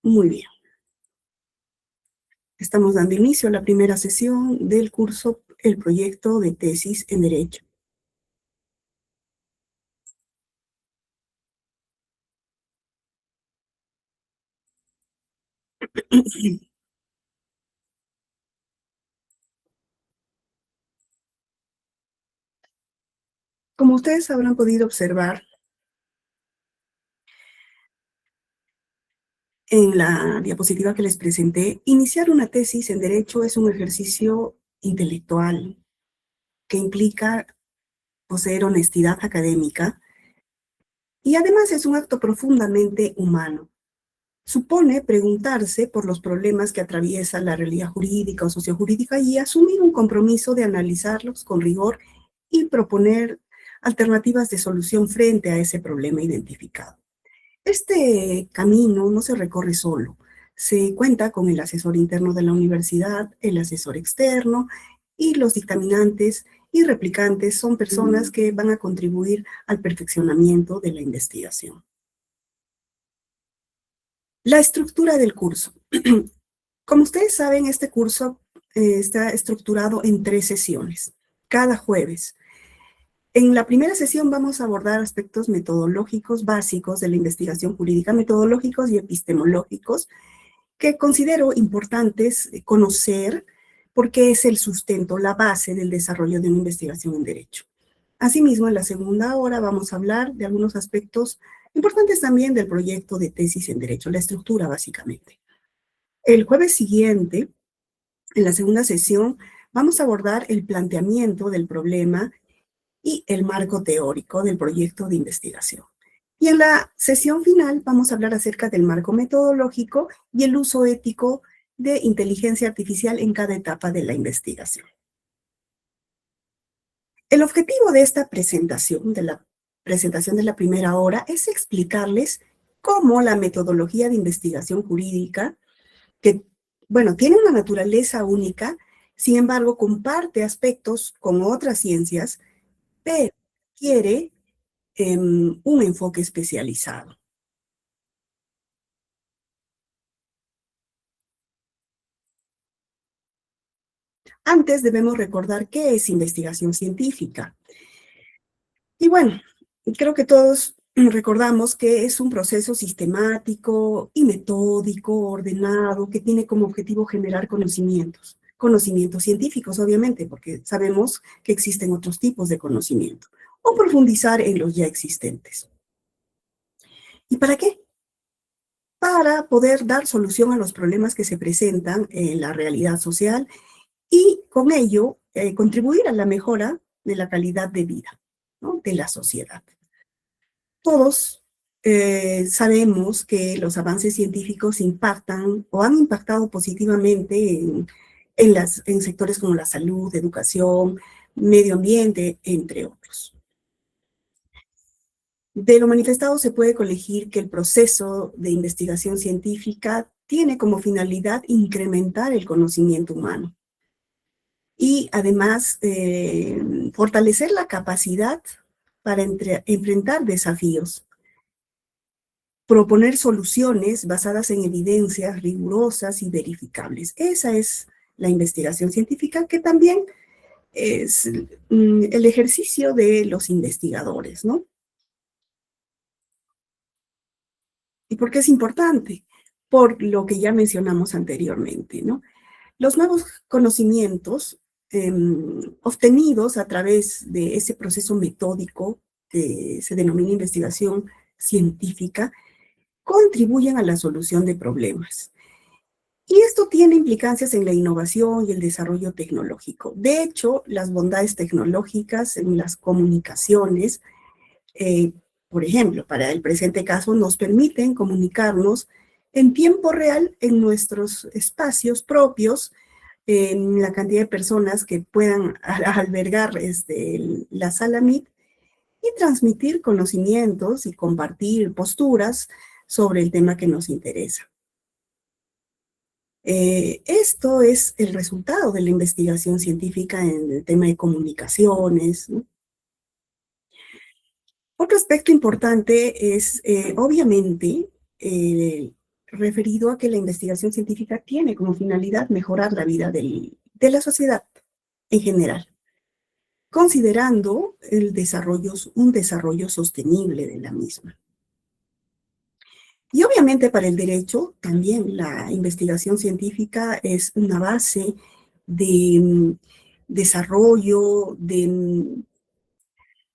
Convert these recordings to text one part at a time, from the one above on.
Muy bien. Estamos dando inicio a la primera sesión del curso El proyecto de tesis en Derecho. Como ustedes habrán podido observar en la diapositiva que les presenté, iniciar una tesis en Derecho es un ejercicio intelectual que implica poseer honestidad académica y además es un acto profundamente humano. Supone preguntarse por los problemas que atraviesa la realidad jurídica o sociojurídica y asumir un compromiso de analizarlos con rigor y proponer alternativas de solución frente a ese problema identificado. Este camino no se recorre solo. Se cuenta con el asesor interno de la universidad, el asesor externo y los dictaminantes y replicantes son personas que van a contribuir al perfeccionamiento de la investigación. La estructura del curso. Como ustedes saben, este curso está estructurado en 3 sesiones, cada jueves. En la primera sesión vamos a abordar aspectos metodológicos básicos de la investigación jurídica, metodológicos y epistemológicos, que considero importantes conocer porque es el sustento, la base del desarrollo de una investigación en derecho. Asimismo, en la segunda hora vamos a hablar de algunos aspectos importantes también del proyecto de tesis en derecho, la estructura básicamente. El jueves siguiente, en la segunda sesión, vamos a abordar el planteamiento del problema y el marco teórico del proyecto de investigación. Y en la sesión final vamos a hablar acerca del marco metodológico y el uso ético de inteligencia artificial en cada etapa de la investigación. El objetivo de esta presentación, de la primera hora, es explicarles cómo la metodología de investigación jurídica, que, bueno, tiene una naturaleza única, sin embargo, comparte aspectos con otras ciencias, pero quiere un enfoque especializado. Antes debemos recordar qué es investigación científica. Y bueno, creo que todos recordamos que es un proceso sistemático y metódico, ordenado, que tiene como objetivo generar conocimientos. Conocimientos científicos, obviamente, porque sabemos que existen otros tipos de conocimiento. O profundizar en los ya existentes. ¿Y para qué? Para poder dar solución a los problemas que se presentan en la realidad social y con ello contribuir a la mejora de la calidad de vida, ¿no?, de la sociedad. Todos sabemos que los avances científicos impactan o han impactado positivamente en sectores como la salud, educación, medio ambiente, entre otros. De lo manifestado se puede colegir que el proceso de investigación científica tiene como finalidad incrementar el conocimiento humano y además fortalecer la capacidad para enfrentar desafíos, proponer soluciones basadas en evidencias rigurosas y verificables. Esa es la investigación científica, que también es el ejercicio de los investigadores, ¿no? ¿Y por qué es importante? Por lo que ya mencionamos anteriormente, ¿no? Los nuevos conocimientos obtenidos a través de ese proceso metódico que se denomina investigación científica contribuyen a la solución de problemas. Y esto tiene implicancias en la innovación y el desarrollo tecnológico. De hecho, las bondades tecnológicas en las comunicaciones, eh, por ejemplo, para el presente caso, nos permiten comunicarnos en tiempo real en nuestros espacios propios, en la cantidad de personas que puedan albergar la sala Meet y transmitir conocimientos y compartir posturas sobre el tema que nos interesa. Esto es el resultado de la investigación científica en el tema de comunicaciones, ¿no? Otro aspecto importante es, obviamente, referido a que la investigación científica tiene como finalidad mejorar la vida de la sociedad en general, considerando un desarrollo sostenible de la misma. Y obviamente para el derecho también la investigación científica es una base de desarrollo, de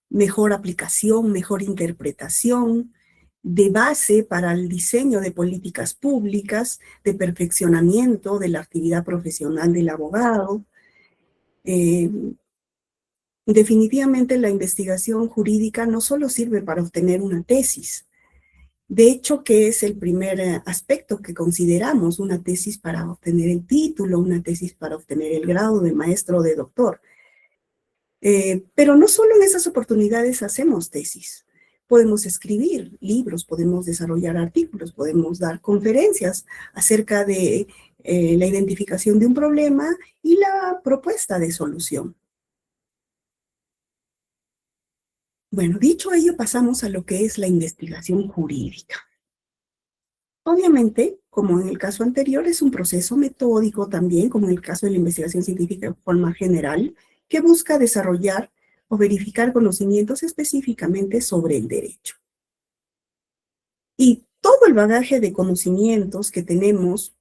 mejor aplicación, mejor interpretación, de base para el diseño de políticas públicas, de perfeccionamiento de la actividad profesional del abogado. Definitivamente la investigación jurídica no solo sirve para obtener una tesis, de hecho que es el primer aspecto que consideramos, una tesis para obtener el título, una tesis para obtener el grado de maestro o de doctor. Pero no solo en esas oportunidades hacemos tesis. Podemos escribir libros, podemos desarrollar artículos, podemos dar conferencias acerca de la identificación de un problema y la propuesta de solución. Bueno, dicho ello, pasamos a lo que es la investigación jurídica. Obviamente, como en el caso anterior, es un proceso metódico también, como en el caso de la investigación científica de forma general, que busca desarrollar o verificar conocimientos específicamente sobre el derecho. Y todo el bagaje de conocimientos que tenemos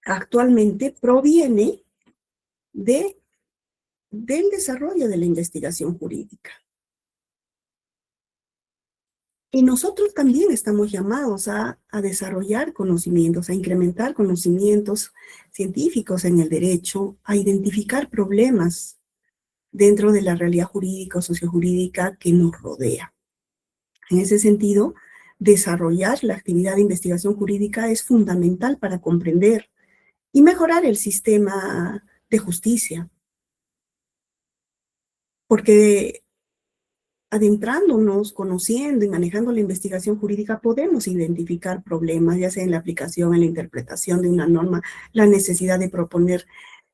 actualmente proviene del desarrollo de la investigación jurídica. Y nosotros también estamos llamados a desarrollar conocimientos, a incrementar conocimientos científicos en el derecho, a identificar problemas dentro de la realidad jurídica o sociojurídica que nos rodea. En ese sentido, desarrollar la actividad de investigación jurídica es fundamental para comprender y mejorar el sistema de justicia. Porque adentrándonos, conociendo y manejando la investigación jurídica, podemos identificar problemas, ya sea en la aplicación, en la interpretación de una norma, la necesidad de proponer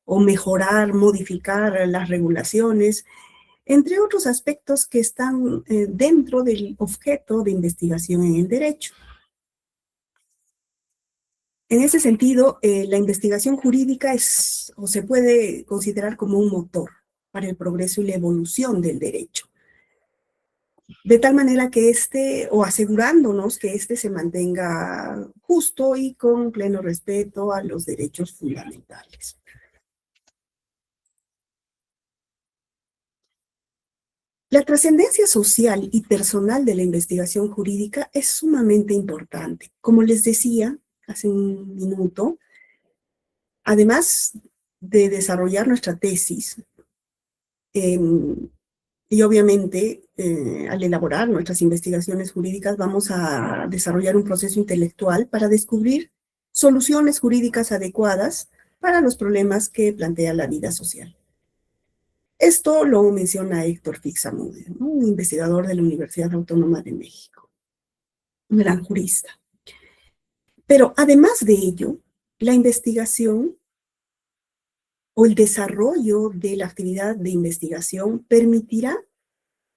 o mejorar, modificar las regulaciones, entre otros aspectos que están dentro del objeto de investigación en el derecho. En ese sentido, la investigación jurídica es, o se puede considerar como un motor para el progreso y la evolución del derecho. De tal manera que o asegurándonos que se mantenga justo y con pleno respeto a los derechos fundamentales. La trascendencia social y personal de la investigación jurídica es sumamente importante. Como les decía hace un minuto, además de desarrollar nuestra tesis, y obviamente, al elaborar nuestras investigaciones jurídicas, vamos a desarrollar un proceso intelectual para descubrir soluciones jurídicas adecuadas para los problemas que plantea la vida social. Esto lo menciona Héctor Fixamude, ¿no? Un investigador de la Universidad Autónoma de México, un gran jurista. Pero además de ello, la investigación o el desarrollo de la actividad de investigación permitirá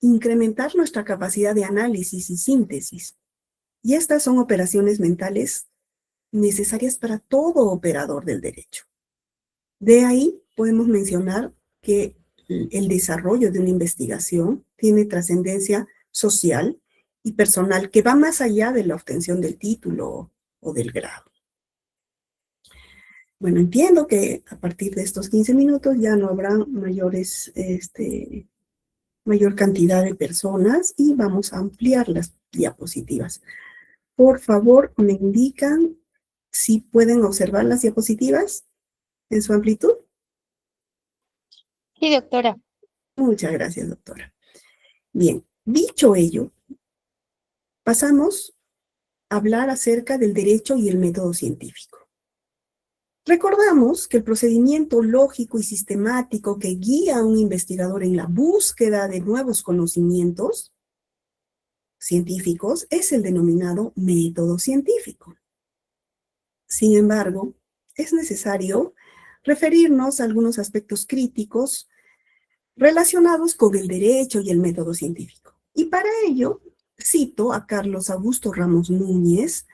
incrementar nuestra capacidad de análisis y síntesis. Y estas son operaciones mentales necesarias para todo operador del derecho. De ahí podemos mencionar que el desarrollo de una investigación tiene trascendencia social y personal que va más allá de la obtención del título o del grado. Bueno, entiendo que a partir de estos 15 minutos ya no habrá mayor cantidad de personas y vamos a ampliar las diapositivas. Por favor, me indican si pueden observar las diapositivas en su amplitud. Sí, doctora. Muchas gracias, doctora. Bien, dicho ello, pasamos a hablar acerca del derecho y el método científico. Recordamos que el procedimiento lógico y sistemático que guía a un investigador en la búsqueda de nuevos conocimientos científicos es el denominado método científico. Sin embargo, es necesario referirnos a algunos aspectos críticos relacionados con el derecho y el método científico. Y para ello, cito a Carlos Augusto Ramos Núñez,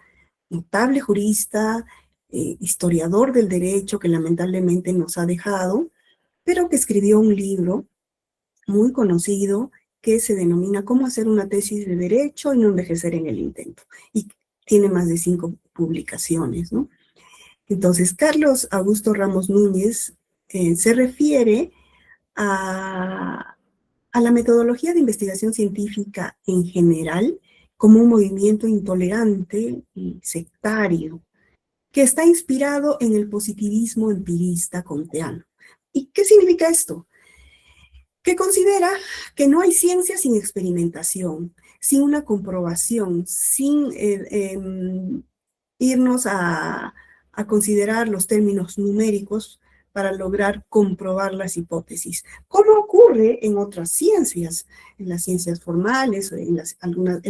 notable jurista, historiador del derecho que lamentablemente nos ha dejado, pero que escribió un libro muy conocido que se denomina Cómo hacer una tesis de derecho y no envejecer en el intento. Y tiene más de 5 publicaciones, ¿no? Entonces, Carlos Augusto Ramos Núñez se refiere a la metodología de investigación científica en general como un movimiento intolerante y sectario que está inspirado en el positivismo empirista kantiano. ¿Y qué significa esto? Que considera que no hay ciencia sin experimentación, sin una comprobación, sin irnos a considerar los términos numéricos para lograr comprobar las hipótesis, como ocurre en otras ciencias, en las ciencias formales, en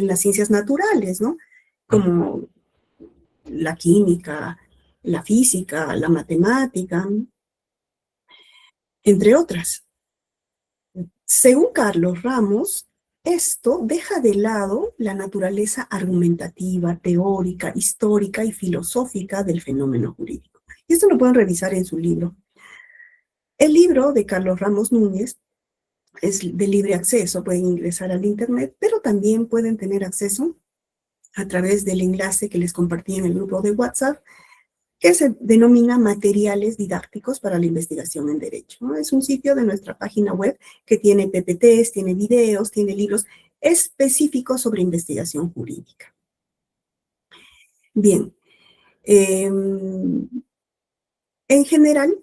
las ciencias naturales, ¿no? Como la química, la física, la matemática, entre otras. Según Carlos Ramos, esto deja de lado la naturaleza argumentativa, teórica, histórica y filosófica del fenómeno jurídico. Y esto lo pueden revisar en su libro. El libro de Carlos Ramos Núñez es de libre acceso, pueden ingresar al internet, pero también pueden tener acceso a través del enlace que les compartí en el grupo de WhatsApp, que se denomina Materiales Didácticos para la Investigación en Derecho, ¿no? Es un sitio de nuestra página web que tiene PPTs, tiene videos, tiene libros específicos sobre investigación jurídica. Bien, en general,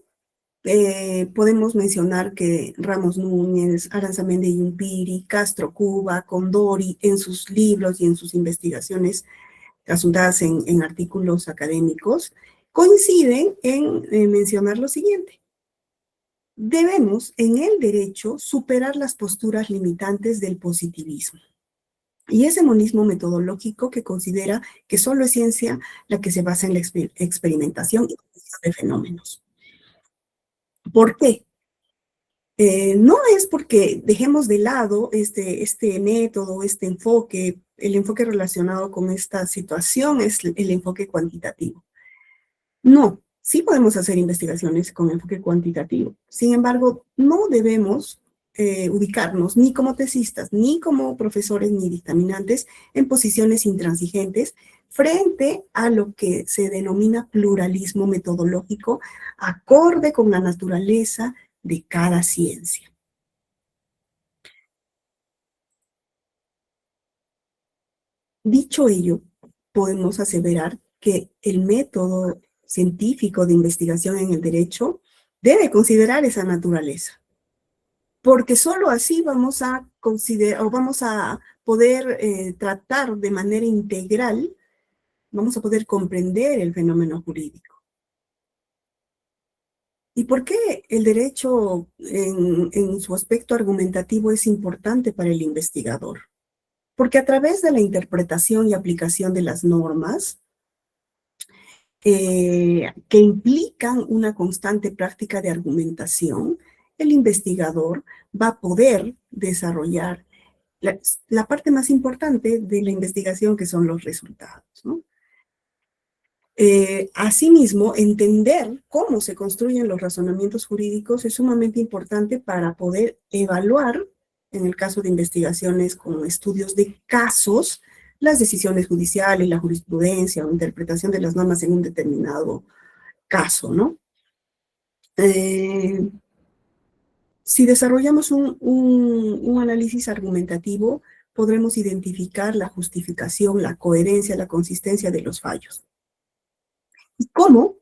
podemos mencionar que Ramos Núñez, Aranzamendi Yumpiri, Castro Cuba, Condori, en sus libros y en sus investigaciones resultadas en artículos académicos, coinciden en mencionar lo siguiente. Debemos, en el derecho, superar las posturas limitantes del positivismo y ese monismo metodológico que considera que solo es ciencia la que se basa en la experimentación y de fenómenos. ¿Por qué? No es porque dejemos de lado este método, este enfoque, el enfoque relacionado con esta situación es el enfoque cuantitativo. No, sí podemos hacer investigaciones con enfoque cuantitativo. Sin embargo, no debemos ubicarnos ni como tesistas, ni como profesores, ni dictaminantes en posiciones intransigentes frente a lo que se denomina pluralismo metodológico acorde con la naturaleza de cada ciencia. Dicho ello, podemos aseverar que el método científico de investigación en el derecho debe considerar esa naturaleza, porque solo así vamos a considerar o vamos a poder tratar de manera integral, vamos a poder comprender el fenómeno jurídico. ¿Y por qué el derecho en su aspecto argumentativo es importante para el investigador? Porque a través de la interpretación y aplicación de las normas, que implican una constante práctica de argumentación, el investigador va a poder desarrollar la parte más importante de la investigación, que son los resultados, ¿no? Asimismo, entender cómo se construyen los razonamientos jurídicos es sumamente importante para poder evaluar, en el caso de investigaciones con estudios de casos, las decisiones judiciales, la jurisprudencia o interpretación de las normas en un determinado caso, ¿no? Si desarrollamos un análisis argumentativo, podremos identificar la justificación, la coherencia, la consistencia de los fallos. Y cómo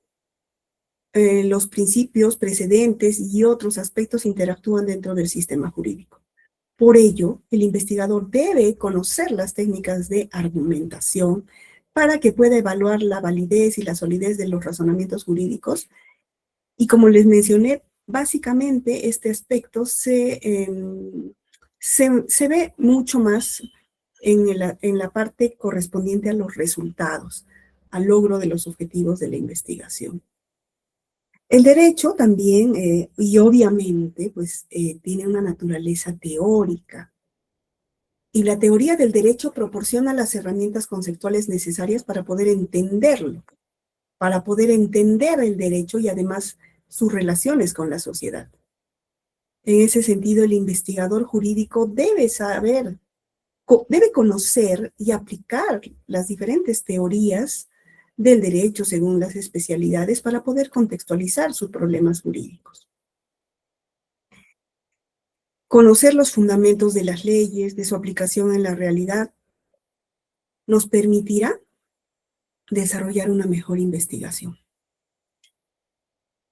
los principios precedentes y otros aspectos interactúan dentro del sistema jurídico. Por ello, el investigador debe conocer las técnicas de argumentación para que pueda evaluar la validez y la solidez de los razonamientos jurídicos. Y como les mencioné, básicamente este aspecto se ve mucho más en la parte correspondiente a los resultados, al logro de los objetivos de la investigación. El derecho también, y obviamente, pues tiene una naturaleza teórica. Y la teoría del derecho proporciona las herramientas conceptuales necesarias para poder entenderlo, para poder entender el derecho y además sus relaciones con la sociedad. En ese sentido, el investigador jurídico debe saber, debe conocer y aplicar las diferentes teorías del derecho según las especialidades para poder contextualizar sus problemas jurídicos. Conocer los fundamentos de las leyes, de su aplicación en la realidad, nos permitirá desarrollar una mejor investigación.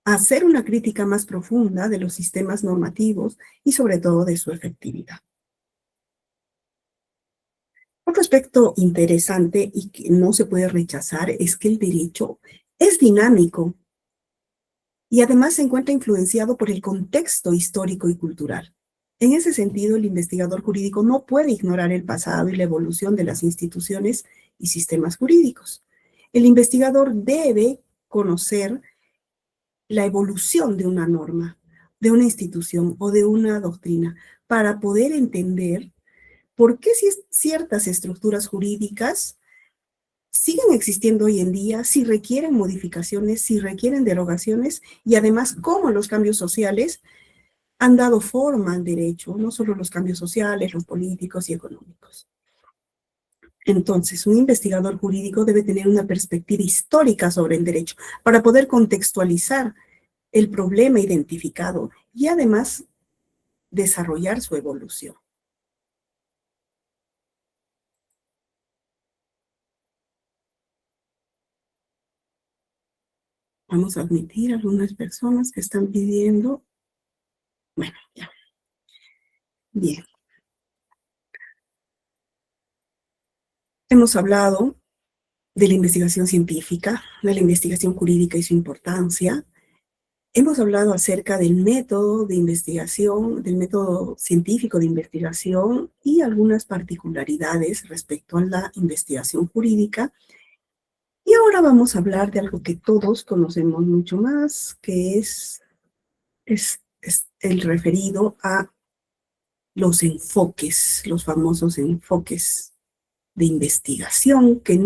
Hacer una crítica más profunda de los sistemas normativos y sobre todo de su efectividad. Otro aspecto interesante y que no se puede rechazar es que el derecho es dinámico y además se encuentra influenciado por el contexto histórico y cultural. En ese sentido, el investigador jurídico no puede ignorar el pasado y la evolución de las instituciones y sistemas jurídicos. El investigador debe conocer la evolución de una norma, de una institución o de una doctrina para poder entender por qué ciertas estructuras jurídicas siguen existiendo hoy en día, si requieren modificaciones, si requieren derogaciones y además cómo los cambios sociales han dado forma al derecho, no solo los cambios sociales, los políticos y económicos. Entonces, un investigador jurídico debe tener una perspectiva histórica sobre el derecho para poder contextualizar el problema identificado y además desarrollar su evolución. Vamos a admitir algunas personas que están pidiendo. Bueno, ya. Bien. Hemos hablado de la investigación científica, de la investigación jurídica y su importancia. Hemos hablado acerca del método de investigación, del método científico de investigación y algunas particularidades respecto a la investigación jurídica. Y ahora vamos a hablar de algo que todos conocemos mucho más, que es el referido a los enfoques, los famosos enfoques de investigación, que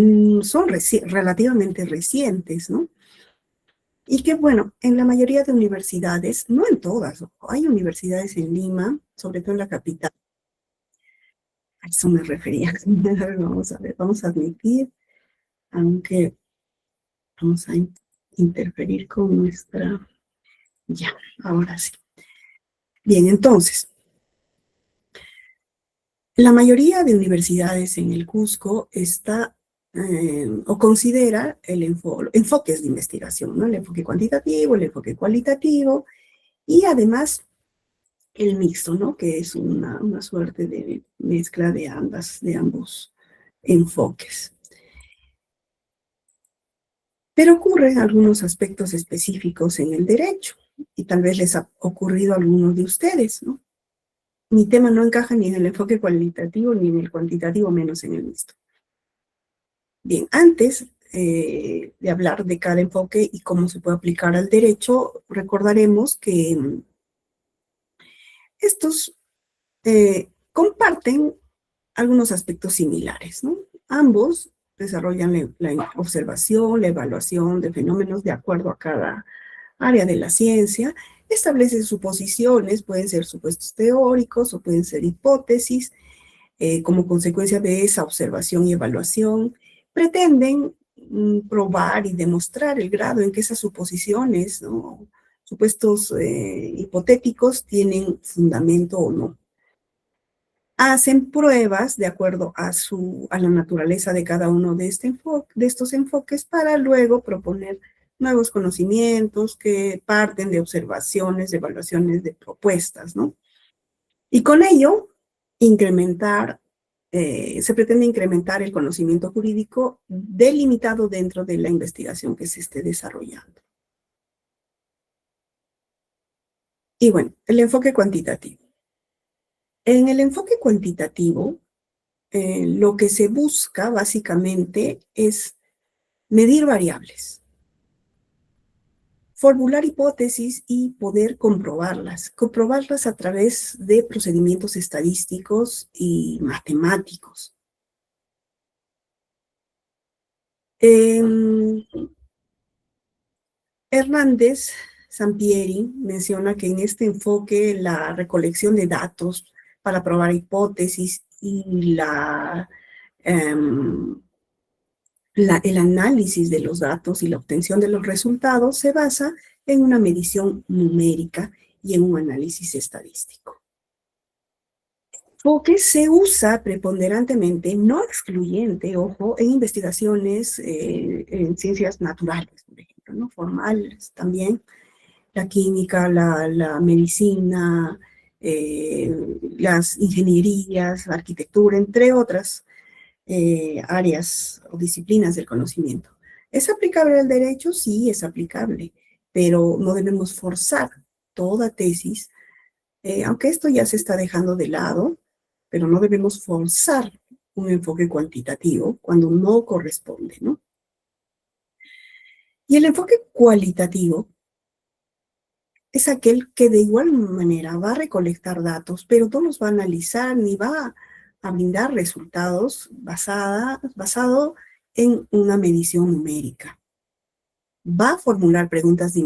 son relativamente recientes, ¿no? Y que, bueno, en la mayoría de universidades, no en todas, hay universidades en Lima, sobre todo en la capital. A eso me refería. Vamos a ver, vamos a admitir, aunque vamos a interferir con nuestra... Ya, ahora sí. Bien, entonces, la mayoría de universidades en el Cusco está o considera enfoques de investigación, ¿no? El enfoque cuantitativo, el enfoque cualitativo y además el mixto, ¿no? Que es una suerte de mezcla de ambos enfoques. Pero ocurren algunos aspectos específicos en el derecho y tal vez les ha ocurrido a algunos de ustedes, ¿no? Mi tema no encaja ni en el enfoque cualitativo ni en el cuantitativo, menos en el mixto. Bien, antes de hablar de cada enfoque y cómo se puede aplicar al derecho, recordaremos que estos comparten algunos aspectos similares, ¿no? Ambos desarrollan la observación, la evaluación de fenómenos de acuerdo a cada área de la ciencia, establecen suposiciones, pueden ser supuestos teóricos o pueden ser hipótesis, como consecuencia de esa observación y evaluación, pretenden probar y demostrar el grado en que esas suposiciones, ¿no? Supuestos hipotéticos tienen fundamento o no. Hacen pruebas de acuerdo a la naturaleza de cada uno de estos enfoques para luego proponer nuevos conocimientos que parten de observaciones, de evaluaciones, de propuestas, ¿no? Y con ello, se pretende incrementar el conocimiento jurídico delimitado dentro de la investigación que se esté desarrollando. Y bueno, el enfoque cuantitativo. En el enfoque cuantitativo, lo que se busca básicamente es medir variables. formular hipótesis y poder comprobarlas a través de procedimientos estadísticos y matemáticos. Hernández Sampieri menciona que en este enfoque la recolección de datos para probar hipótesis y el análisis de los datos y la obtención de los resultados se basa en una medición numérica y en un análisis estadístico. Enfoque se usa preponderantemente, no excluyente, ojo, en investigaciones en ciencias naturales, por ejemplo, ¿no? Formales también, la química, la medicina, las ingenierías, la arquitectura, entre otras áreas o disciplinas del conocimiento. ¿Es aplicable al derecho? Sí, es aplicable, pero no debemos forzar toda tesis, aunque esto ya se está dejando de lado, pero no debemos forzar un enfoque cuantitativo cuando no corresponde, ¿no? Y el enfoque cualitativo es aquel que de igual manera va a recolectar datos, pero no los va a analizar ni va a brindar resultados basado en una medición numérica. Va a formular preguntas de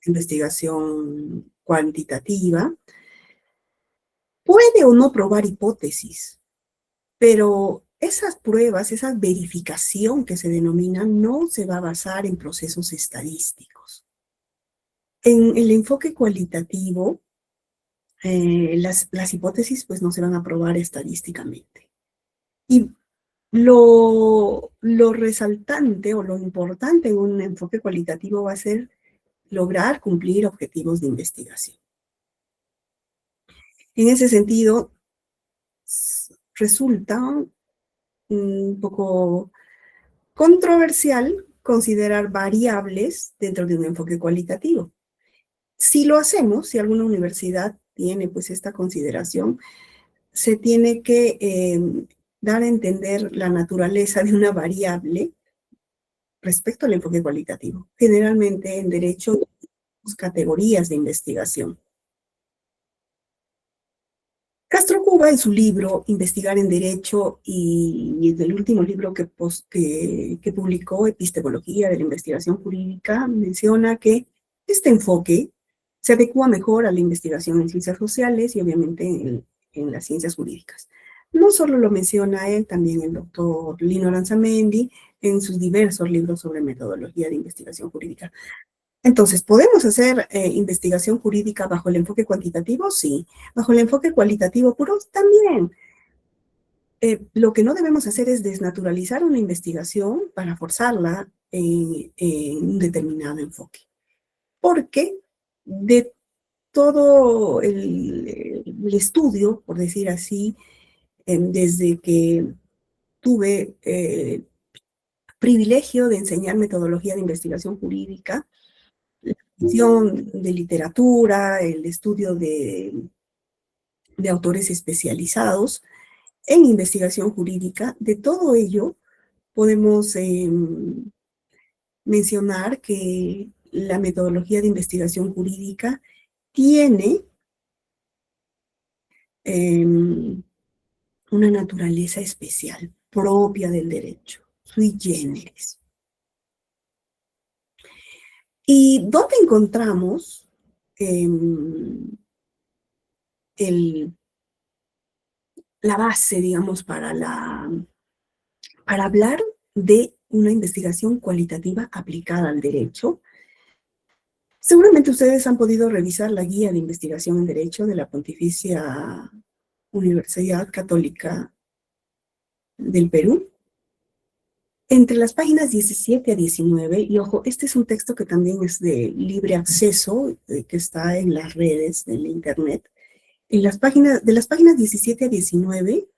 investigación cuantitativa, puede o no probar hipótesis, pero esas pruebas, esa verificación que se denomina, no se va a basar en procesos estadísticos. En el enfoque cualitativo, las hipótesis pues no se van a probar estadísticamente. Y lo resaltante o lo importante en un enfoque cualitativo va a ser lograr cumplir objetivos de investigación. En ese sentido, resulta un poco controversial considerar variables dentro de un enfoque cualitativo. Si lo hacemos, si alguna universidad tiene pues esta consideración, se tiene que dar a entender la naturaleza de una variable respecto al enfoque cualitativo. Generalmente en derecho tenemos categorías de investigación. Castro Cuba, en su libro Investigar en Derecho y en el último libro que publicó, Epistemología de la Investigación Jurídica, menciona que este enfoque se adecua mejor a la investigación en ciencias sociales y obviamente en las ciencias jurídicas. No solo lo menciona él, también el doctor Lino Aranzamendi en sus diversos libros sobre metodología de investigación jurídica. Entonces, ¿podemos hacer investigación jurídica bajo el enfoque cuantitativo? Sí. ¿Bajo el enfoque cualitativo puro? También. Lo que no debemos hacer es desnaturalizar una investigación para forzarla en un determinado enfoque. Porque de todo el estudio, por decir así, desde que tuve privilegio de enseñar metodología de investigación jurídica, la edición de literatura, el estudio de autores especializados en investigación jurídica. De todo ello podemos mencionar que la metodología de investigación jurídica tiene una naturaleza especial, propia del derecho, sui generis. ¿Y dónde encontramos la base, digamos, para hablar de una investigación cualitativa aplicada al derecho? Seguramente ustedes han podido revisar la guía de investigación en derecho de la Pontificia Universidad Católica del Perú. Entre las páginas 17 a 19, y ojo, este es un texto que también es de libre acceso, que está en las redes del internet. De las páginas 17 a 19,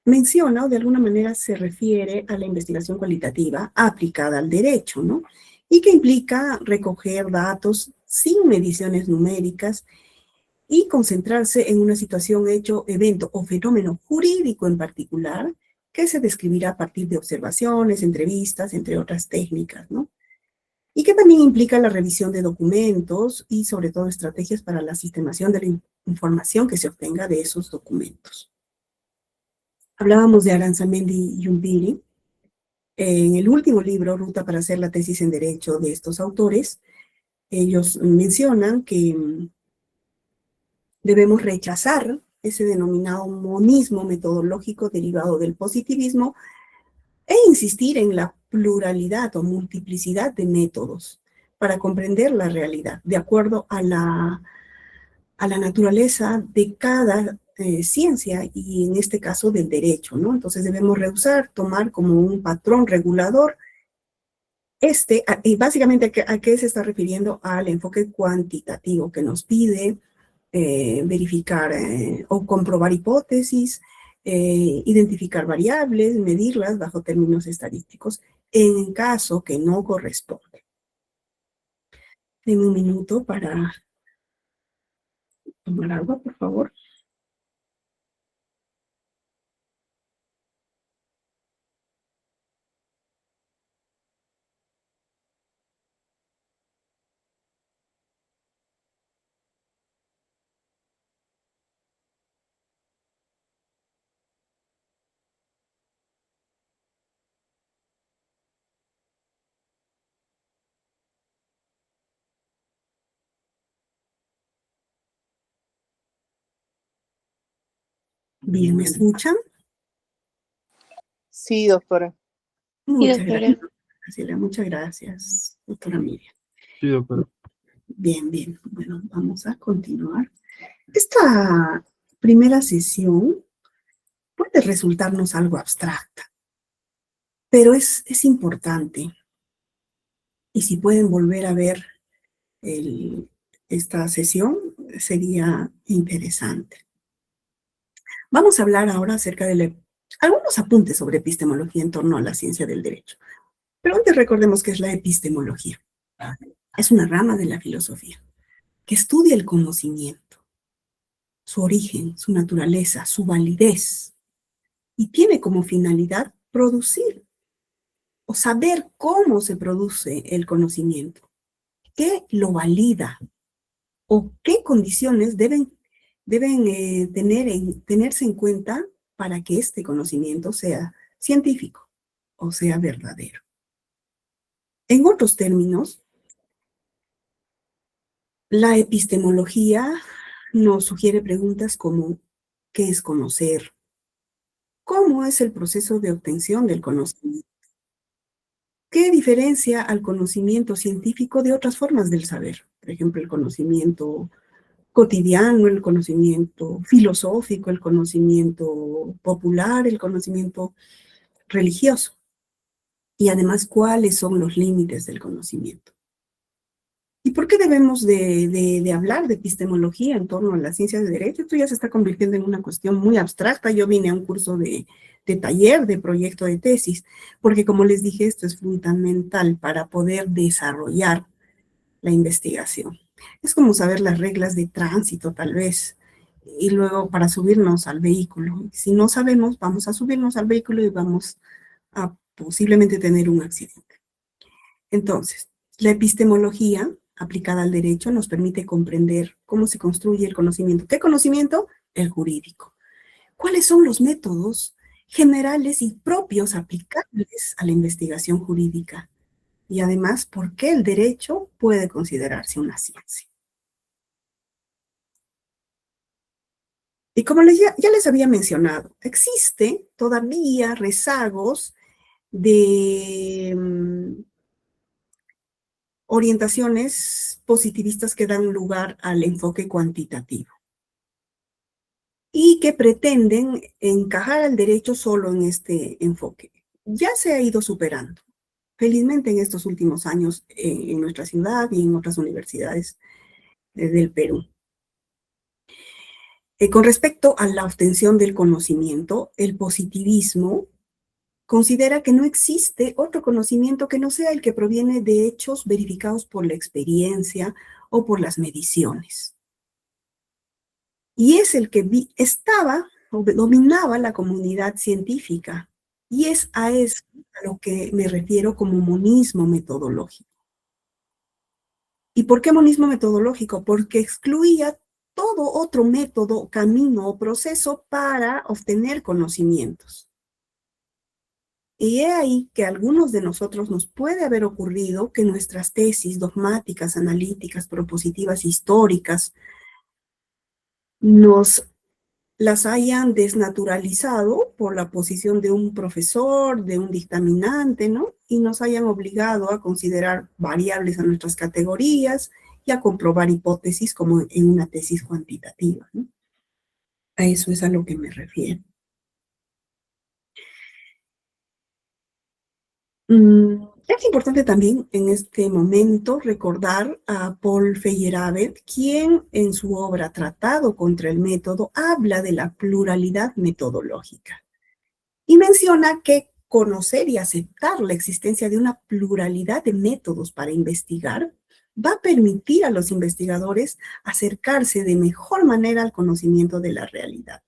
menciona o de alguna manera se refiere a la investigación cualitativa aplicada al derecho, ¿no? Y que implica recoger datos sin mediciones numéricas y concentrarse en una situación, hecho, evento o fenómeno jurídico en particular que se describirá a partir de observaciones, entrevistas, entre otras técnicas, ¿no? y que también implica la revisión de documentos y sobre todo estrategias para la sistemación de la información que se obtenga de esos documentos. Hablábamos de Aranzamendi y Umbiri. En el último libro, Ruta para hacer la tesis en Derecho, de estos autores, ellos mencionan que debemos rechazar ese denominado monismo metodológico derivado del positivismo e insistir en la pluralidad o multiplicidad de métodos para comprender la realidad de acuerdo a la naturaleza de cada ciencia y en este caso del derecho, ¿no? Entonces debemos rehusar tomar como un patrón regulador y básicamente ¿a qué se está refiriendo? Al enfoque cuantitativo que nos pide verificar o comprobar hipótesis, identificar variables, medirlas bajo términos estadísticos, en caso que no corresponde. Denme un minuto para tomar agua, por favor. Bien, ¿me escuchan? Sí, doctora. Muchas gracias, Graciela. Muchas gracias, doctora Miriam. Sí, doctora. Bien, bien. Bueno, vamos a continuar. Esta primera sesión puede resultarnos algo abstracta, pero es importante. Y si pueden volver a ver esta sesión, sería interesante. Vamos a hablar ahora acerca de algunos apuntes sobre epistemología en torno a la ciencia del derecho. Pero antes recordemos qué es la epistemología. Es una rama de la filosofía que estudia el conocimiento, su origen, su naturaleza, su validez, y tiene como finalidad producir o saber cómo se produce el conocimiento, qué lo valida o qué condiciones deben tenerse en cuenta para que este conocimiento sea científico o sea verdadero. En otros términos, la epistemología nos sugiere preguntas como ¿qué es conocer? ¿Cómo es el proceso de obtención del conocimiento? ¿Qué diferencia al conocimiento científico de otras formas del saber? Por ejemplo, el conocimiento cotidiano, el conocimiento filosófico, el conocimiento popular, el conocimiento religioso. Y además, ¿cuáles son los límites del conocimiento? ¿Y por qué debemos de hablar de epistemología en torno a la ciencia de derecho? Esto ya se está convirtiendo en una cuestión muy abstracta. Yo vine a un curso de taller, de proyecto de tesis, porque como les dije, esto es fundamental para poder desarrollar la investigación. Es como saber las reglas de tránsito, tal vez, y luego para subirnos al vehículo. Si no sabemos, vamos a subirnos al vehículo y vamos a posiblemente tener un accidente. Entonces, la epistemología aplicada al derecho nos permite comprender cómo se construye el conocimiento. ¿Qué conocimiento? El jurídico. ¿Cuáles son los métodos generales y propios aplicables a la investigación jurídica? Y además, ¿por qué el derecho puede considerarse una ciencia? Y como ya les había mencionado, existe todavía rezagos de orientaciones positivistas que dan lugar al enfoque cuantitativo y que pretenden encajar al derecho solo en este enfoque. Ya se ha ido superando, felizmente en estos últimos años en nuestra ciudad y en otras universidades del Perú. Con respecto a la obtención del conocimiento, el positivismo considera que no existe otro conocimiento que no sea el que proviene de hechos verificados por la experiencia o por las mediciones. Y es el que estaba o dominaba la comunidad científica. Y es a eso a lo que me refiero como monismo metodológico. ¿Y por qué monismo metodológico? Porque excluía todo otro método, camino o proceso para obtener conocimientos. Y he ahí que a algunos de nosotros nos puede haber ocurrido que nuestras tesis dogmáticas, analíticas, propositivas, históricas, nos las hayan desnaturalizado por la posición de un profesor, de un dictaminante, ¿no? Y nos hayan obligado a considerar variables a nuestras categorías y a comprobar hipótesis como en una tesis cuantitativa, ¿no? A eso es a lo que me refiero. Es importante también en este momento recordar a Paul Feyerabend, quien en su obra Tratado contra el Método habla de la pluralidad metodológica y menciona que conocer y aceptar la existencia de una pluralidad de métodos para investigar va a permitir a los investigadores acercarse de mejor manera al conocimiento de la realidad.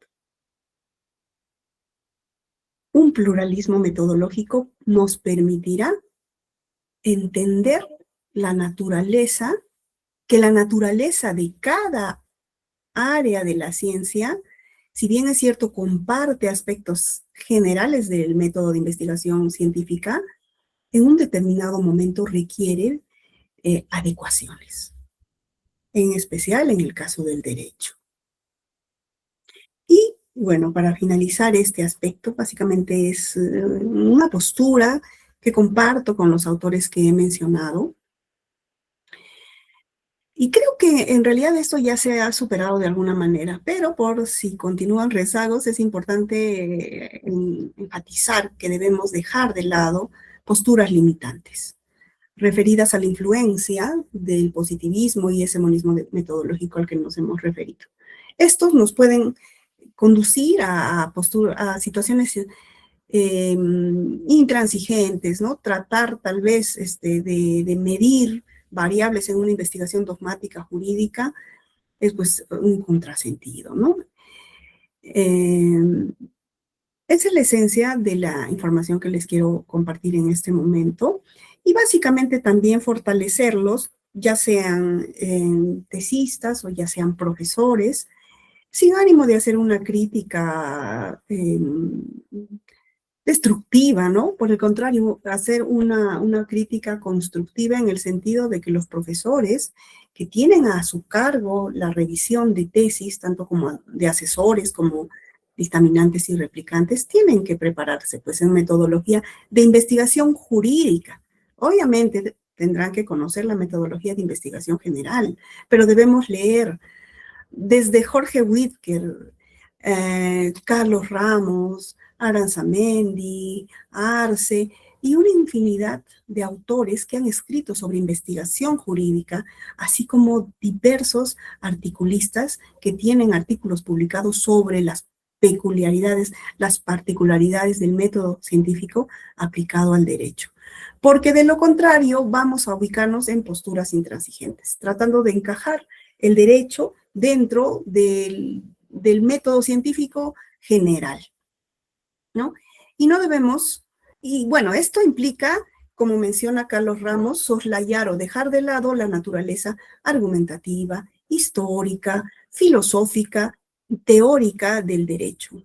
Un pluralismo metodológico nos permitirá entender la naturaleza, que la naturaleza de cada área de la ciencia, si bien es cierto, comparte aspectos generales del método de investigación científica, en un determinado momento requiere adecuaciones, en especial en el caso del derecho. Y bueno, para finalizar este aspecto, básicamente es una postura que comparto con los autores que he mencionado. Y creo que en realidad esto ya se ha superado de alguna manera, pero por si continúan rezagos, es importante enfatizar que debemos dejar de lado posturas limitantes referidas a la influencia del positivismo y ese monismo metodológico al que nos hemos referido. Estos nos pueden conducir a situaciones intransigentes, ¿no? Tratar tal vez de medir variables en una investigación dogmática jurídica es pues un contrasentido, ¿no? Esa es la esencia de la información que les quiero compartir en este momento y básicamente también fortalecerlos, ya sean tesistas o ya sean profesores, sin ánimo de hacer una crítica destructiva, ¿no? Por el contrario, hacer una crítica constructiva en el sentido de que los profesores que tienen a su cargo la revisión de tesis, tanto como de asesores como dictaminantes y replicantes, tienen que prepararse pues en metodología de investigación jurídica. Obviamente tendrán que conocer la metodología de investigación general, pero debemos leer desde Jorge Whitker, Carlos Ramos, Aranzamendi, Arce y una infinidad de autores que han escrito sobre investigación jurídica, así como diversos articulistas que tienen artículos publicados sobre las peculiaridades, las particularidades del método científico aplicado al derecho. Porque de lo contrario vamos a ubicarnos en posturas intransigentes, tratando de encajar el derecho dentro del método científico general, ¿no? Y no debemos, y bueno, esto implica, como menciona Carlos Ramos, soslayar o dejar de lado la naturaleza argumentativa, histórica, filosófica, teórica del derecho.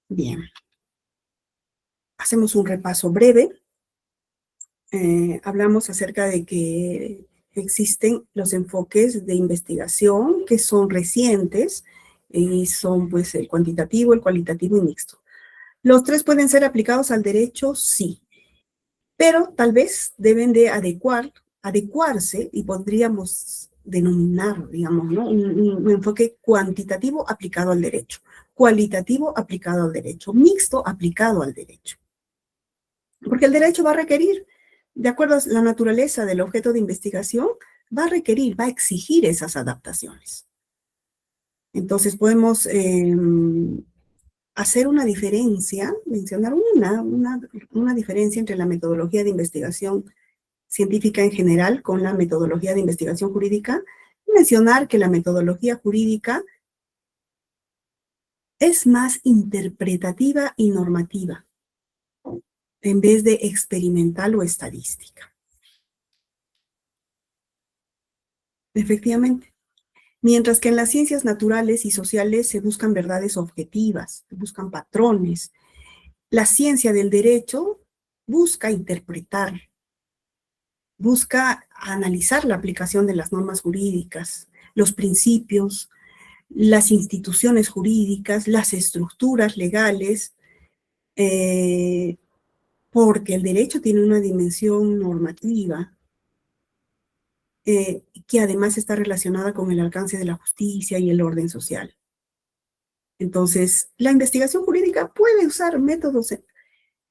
Bien, hacemos un repaso breve. Hablamos acerca de que existen los enfoques de investigación que son recientes y son pues el cuantitativo, el cualitativo y mixto. ¿Los tres pueden ser aplicados al derecho? Sí, pero tal vez deben de adecuarse y podríamos denominar, digamos, ¿no? un enfoque cuantitativo aplicado al derecho, cualitativo aplicado al derecho, mixto aplicado al derecho. Porque el derecho va a requerir, de acuerdo a la naturaleza del objeto de investigación, va a requerir, va a exigir esas adaptaciones. Entonces podemos hacer una diferencia, mencionar una diferencia entre la metodología de investigación científica en general con la metodología de investigación jurídica, y mencionar que la metodología jurídica es más interpretativa y normativa, en vez de experimental o estadística. efectivamente. Mientras que en las ciencias naturales y sociales se buscan verdades objetivas, se buscan patrones. La ciencia del derecho busca interpretar, busca analizar la aplicación de las normas jurídicas, los principios, las instituciones jurídicas, las estructuras legales, eh, porque el derecho tiene una dimensión normativa que además está relacionada con el alcance de la justicia y el orden social. Entonces, la investigación jurídica puede usar métodos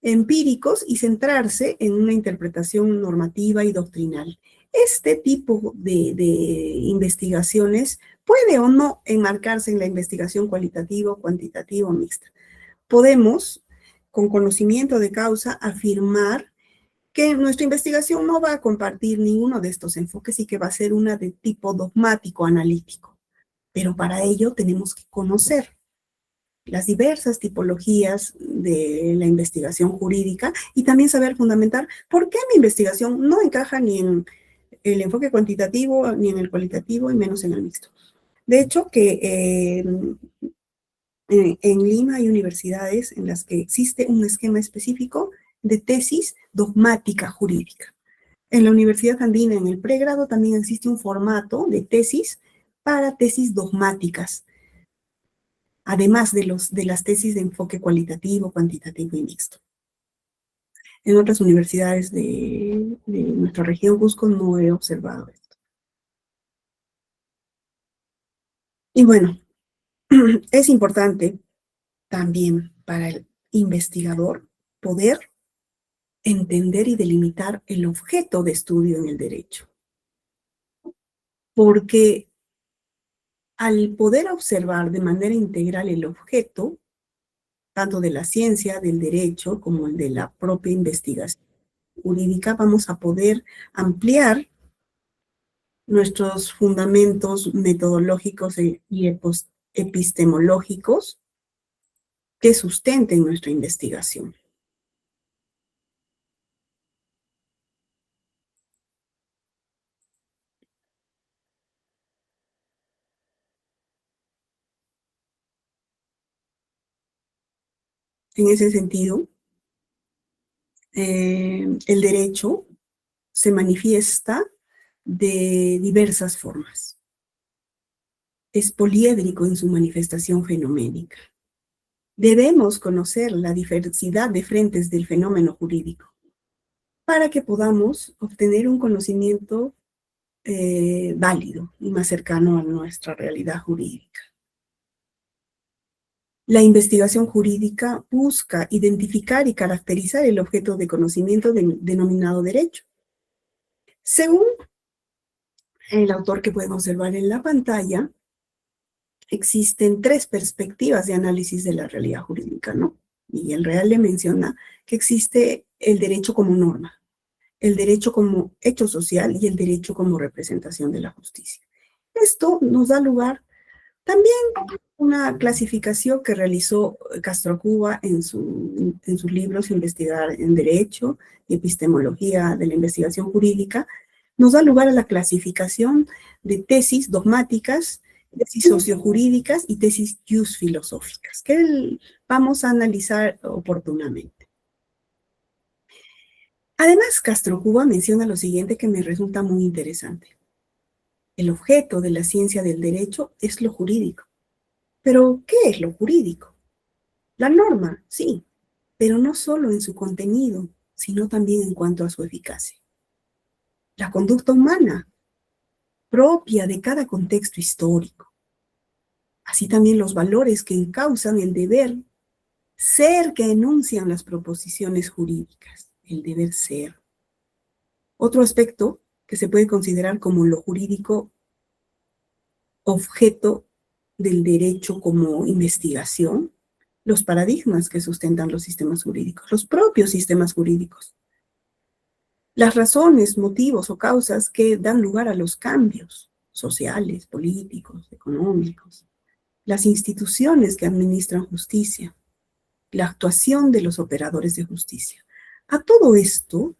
empíricos y centrarse en una interpretación normativa y doctrinal. Este tipo de investigaciones puede o no enmarcarse en la investigación cualitativa, cuantitativa o mixta. Podemos, con conocimiento de causa, afirmar que nuestra investigación no va a compartir ninguno de estos enfoques y que va a ser una de tipo dogmático, analítico. Pero para ello tenemos que conocer las diversas tipologías de la investigación jurídica y también saber fundamentar por qué mi investigación no encaja ni en el enfoque cuantitativo, ni en el cualitativo, y menos en el mixto. De hecho, que en Lima hay universidades en las que existe un esquema específico de tesis dogmática jurídica. En la Universidad Andina, en el pregrado, también existe un formato de tesis para tesis dogmáticas, además de las tesis de enfoque cualitativo, cuantitativo y mixto. En otras universidades de nuestra región, Cusco, no he observado esto. Y bueno, es importante también para el investigador poder entender y delimitar el objeto de estudio en el derecho. Porque al poder observar de manera integral el objeto, tanto de la ciencia, del derecho, como el de la propia investigación jurídica, vamos a poder ampliar nuestros fundamentos metodológicos y epistemológicos que sustenten nuestra investigación. En ese sentido, el derecho se manifiesta de diversas formas. Es poliédrico en su manifestación fenoménica. Debemos conocer la diversidad de frentes del fenómeno jurídico para que podamos obtener un conocimiento válido y más cercano a nuestra realidad jurídica. La investigación jurídica busca identificar y caracterizar el objeto de conocimiento denominado derecho. Según el autor que pueden observar en la pantalla, existen tres perspectivas de análisis de la realidad jurídica, ¿no? Miguel Real le menciona que existe el derecho como norma, el derecho como hecho social y el derecho como representación de la justicia. Esto nos da lugar también una clasificación que realizó Castro Cuba en sus libros Investigar en Derecho y Epistemología de la Investigación Jurídica, nos da lugar a la clasificación de tesis dogmáticas, tesis sociojurídicas y tesis filosóficas, que vamos a analizar oportunamente. Además, Castro Cuba menciona lo siguiente que me resulta muy interesante. El objeto de la ciencia del derecho es lo jurídico. Pero, ¿qué es lo jurídico? La norma, sí, pero no solo en su contenido, sino también en cuanto a su eficacia. La conducta humana, propia de cada contexto histórico. Así también los valores que encausan el deber ser que enuncian las proposiciones jurídicas, el deber ser. Otro aspecto que se puede considerar como lo jurídico objeto del derecho como investigación, los paradigmas que sustentan los sistemas jurídicos, los propios sistemas jurídicos, las razones, motivos o causas que dan lugar a los cambios sociales, políticos, económicos, las instituciones que administran justicia, la actuación de los operadores de justicia. A todo esto,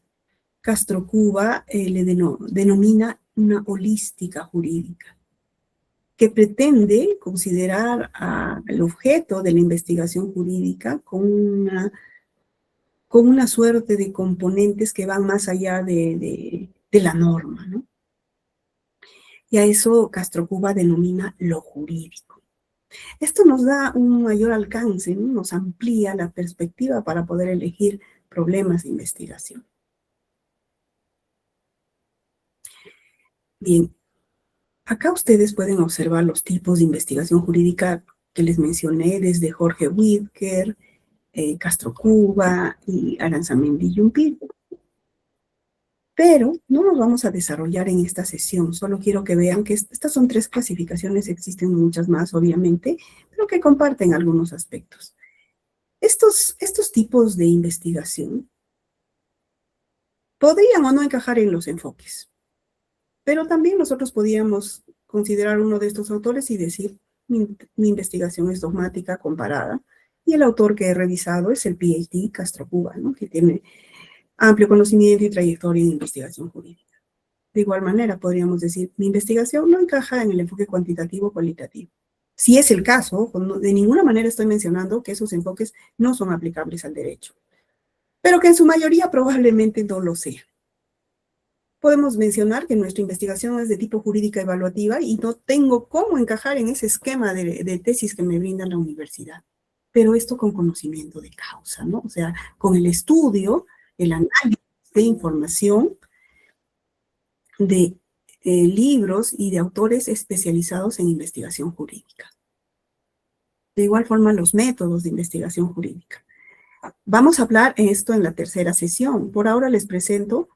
Castro Cuba le denomina una holística jurídica, que pretende considerar al objeto de la investigación jurídica con una suerte de componentes que van más allá de la norma, ¿no? Y a eso Castro Cuba denomina lo jurídico. Esto nos da un mayor alcance, ¿no? Nos amplía la perspectiva para poder elegir problemas de investigación. Bien, acá ustedes pueden observar los tipos de investigación jurídica que les mencioné, desde Jorge Whitker, Castro Cuba y Aranzamendi Yumpil. Pero no nos vamos a desarrollar en esta sesión, solo quiero que vean que estas son 3 clasificaciones, existen muchas más obviamente, pero que comparten algunos aspectos. Estos tipos de investigación podrían o no encajar en los enfoques, pero también nosotros podríamos considerar uno de estos autores y decir, mi investigación es dogmática comparada, y el autor que he revisado es el PhD Castro Cuba, ¿no? Que tiene amplio conocimiento y trayectoria en investigación jurídica. De igual manera, podríamos decir, mi investigación no encaja en el enfoque cuantitativo o cualitativo. Si es el caso, de ninguna manera estoy mencionando que esos enfoques no son aplicables al derecho, pero que en su mayoría probablemente no lo sean. Podemos mencionar que nuestra investigación es de tipo jurídica evaluativa y no tengo cómo encajar en ese esquema de tesis que me brinda la universidad. Pero esto con conocimiento de causa, ¿no? O sea, con el estudio, el análisis de información de libros y de autores especializados en investigación jurídica. De igual forma, los métodos de investigación jurídica. Vamos a hablar esto en la tercera sesión. Por ahora les presento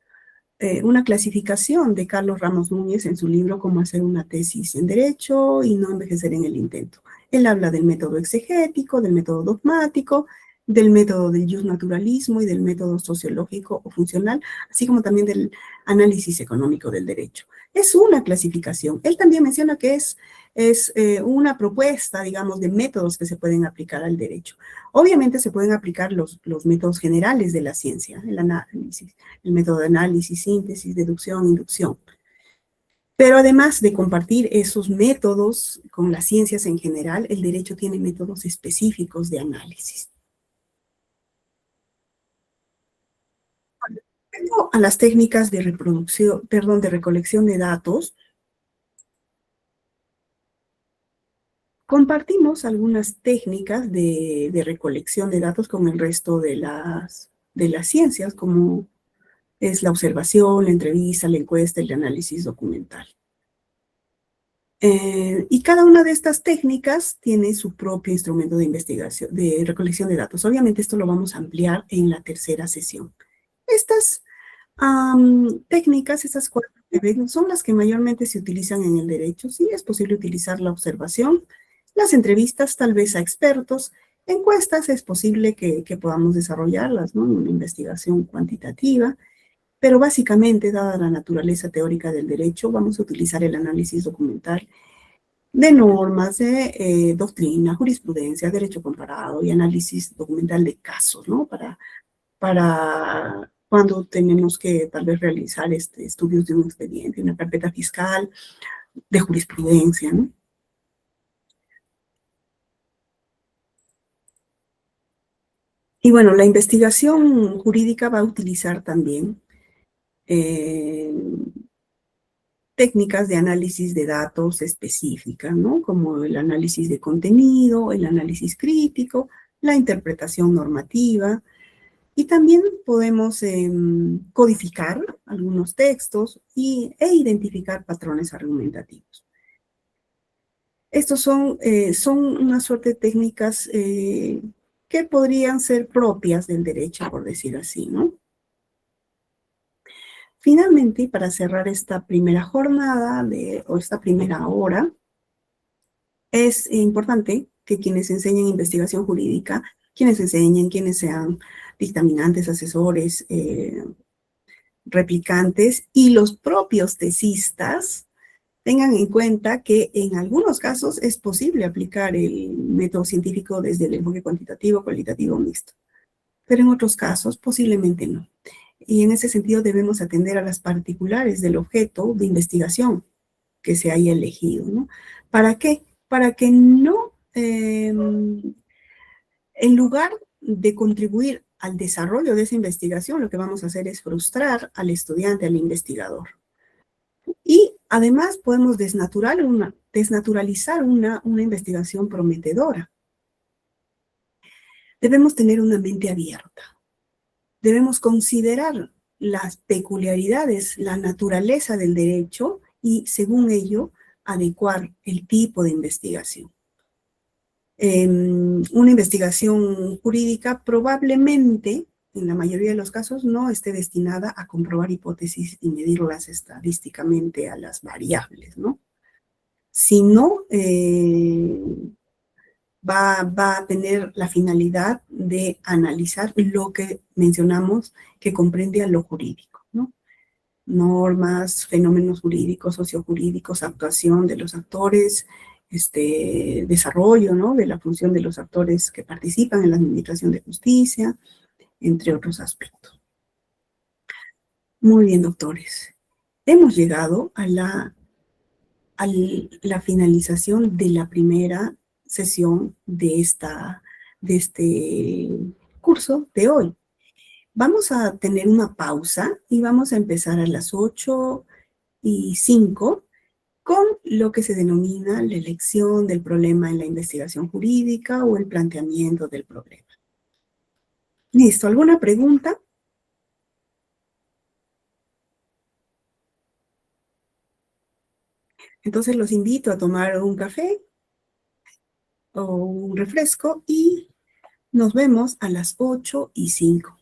una clasificación de Carlos Ramos Núñez en su libro Cómo hacer una tesis en Derecho y no envejecer en el intento. Él habla del método exegético, del método dogmático, del método del justnaturalismo y del método sociológico o funcional, así como también del análisis económico del derecho. Es una clasificación. Él también menciona que es una propuesta, digamos, de métodos que se pueden aplicar al derecho. Obviamente se pueden aplicar los métodos generales de la ciencia, el análisis, el método de análisis, síntesis, deducción, inducción. Pero además de compartir esos métodos con las ciencias en general, el derecho tiene métodos específicos de análisis. Respecto a las técnicas de de recolección de datos, compartimos algunas técnicas de recolección de datos con el resto de las ciencias, como es la observación, la entrevista, la encuesta y el análisis documental. Y cada una de estas técnicas tiene su propio instrumento de investigación, de recolección de datos. Obviamente esto lo vamos a ampliar en la tercera sesión. Estas técnicas, estas 4 que ven, son las que mayormente se utilizan en el derecho. Sí, es posible utilizar la observación, las entrevistas tal vez a expertos, encuestas es posible que podamos desarrollarlas, ¿no? En una investigación cuantitativa, pero básicamente, dada la naturaleza teórica del derecho, vamos a utilizar el análisis documental de normas, de doctrina, jurisprudencia, derecho comparado y análisis documental de casos, ¿no? Para cuando tenemos que tal vez realizar estudios de un expediente, una carpeta fiscal, de jurisprudencia, ¿no? Y bueno, la investigación jurídica va a utilizar también técnicas de análisis de datos específicas, ¿no? Como el análisis de contenido, el análisis crítico, la interpretación normativa, y también podemos codificar algunos textos e identificar patrones argumentativos. Estos son una suerte de técnicas que podrían ser propias del derecho, por decir así, ¿no? Finalmente, para cerrar esta primera jornada o esta primera hora, es importante que quienes enseñen investigación jurídica, quienes enseñen, quienes sean dictaminantes, asesores, replicantes y los propios tesistas tengan en cuenta que en algunos casos es posible aplicar el método científico desde el enfoque cuantitativo, cualitativo mixto, pero en otros casos posiblemente no. y en ese sentido debemos atender a las particulares del objeto de investigación que se haya elegido, ¿no? ¿Para qué? Para que no, en lugar de contribuir al desarrollo de esa investigación, lo que vamos a hacer es frustrar al estudiante, al investigador. Y además podemos desnaturalizar una investigación prometedora. Debemos tener una mente abierta. Debemos considerar las peculiaridades, la naturaleza del derecho y, según ello, adecuar el tipo de investigación. Una investigación jurídica probablemente, en la mayoría de los casos, no esté destinada a comprobar hipótesis y medirlas estadísticamente a las variables, ¿no? Sino va a tener la finalidad de analizar lo que mencionamos que comprende a lo jurídico, ¿no? Normas, fenómenos jurídicos, sociojurídicos, actuación de los actores, desarrollo, ¿no?, de la función de los actores que participan en la administración de justicia, entre otros aspectos. Muy bien, doctores. Hemos llegado a la finalización de la primera sesión de este curso de hoy. Vamos a tener una pausa y vamos a empezar a las 8:05 con lo que se denomina la elección del problema en la investigación jurídica o el planteamiento del problema. Listo, ¿alguna pregunta? Entonces los invito a tomar un café o un refresco y nos vemos a las 8:05.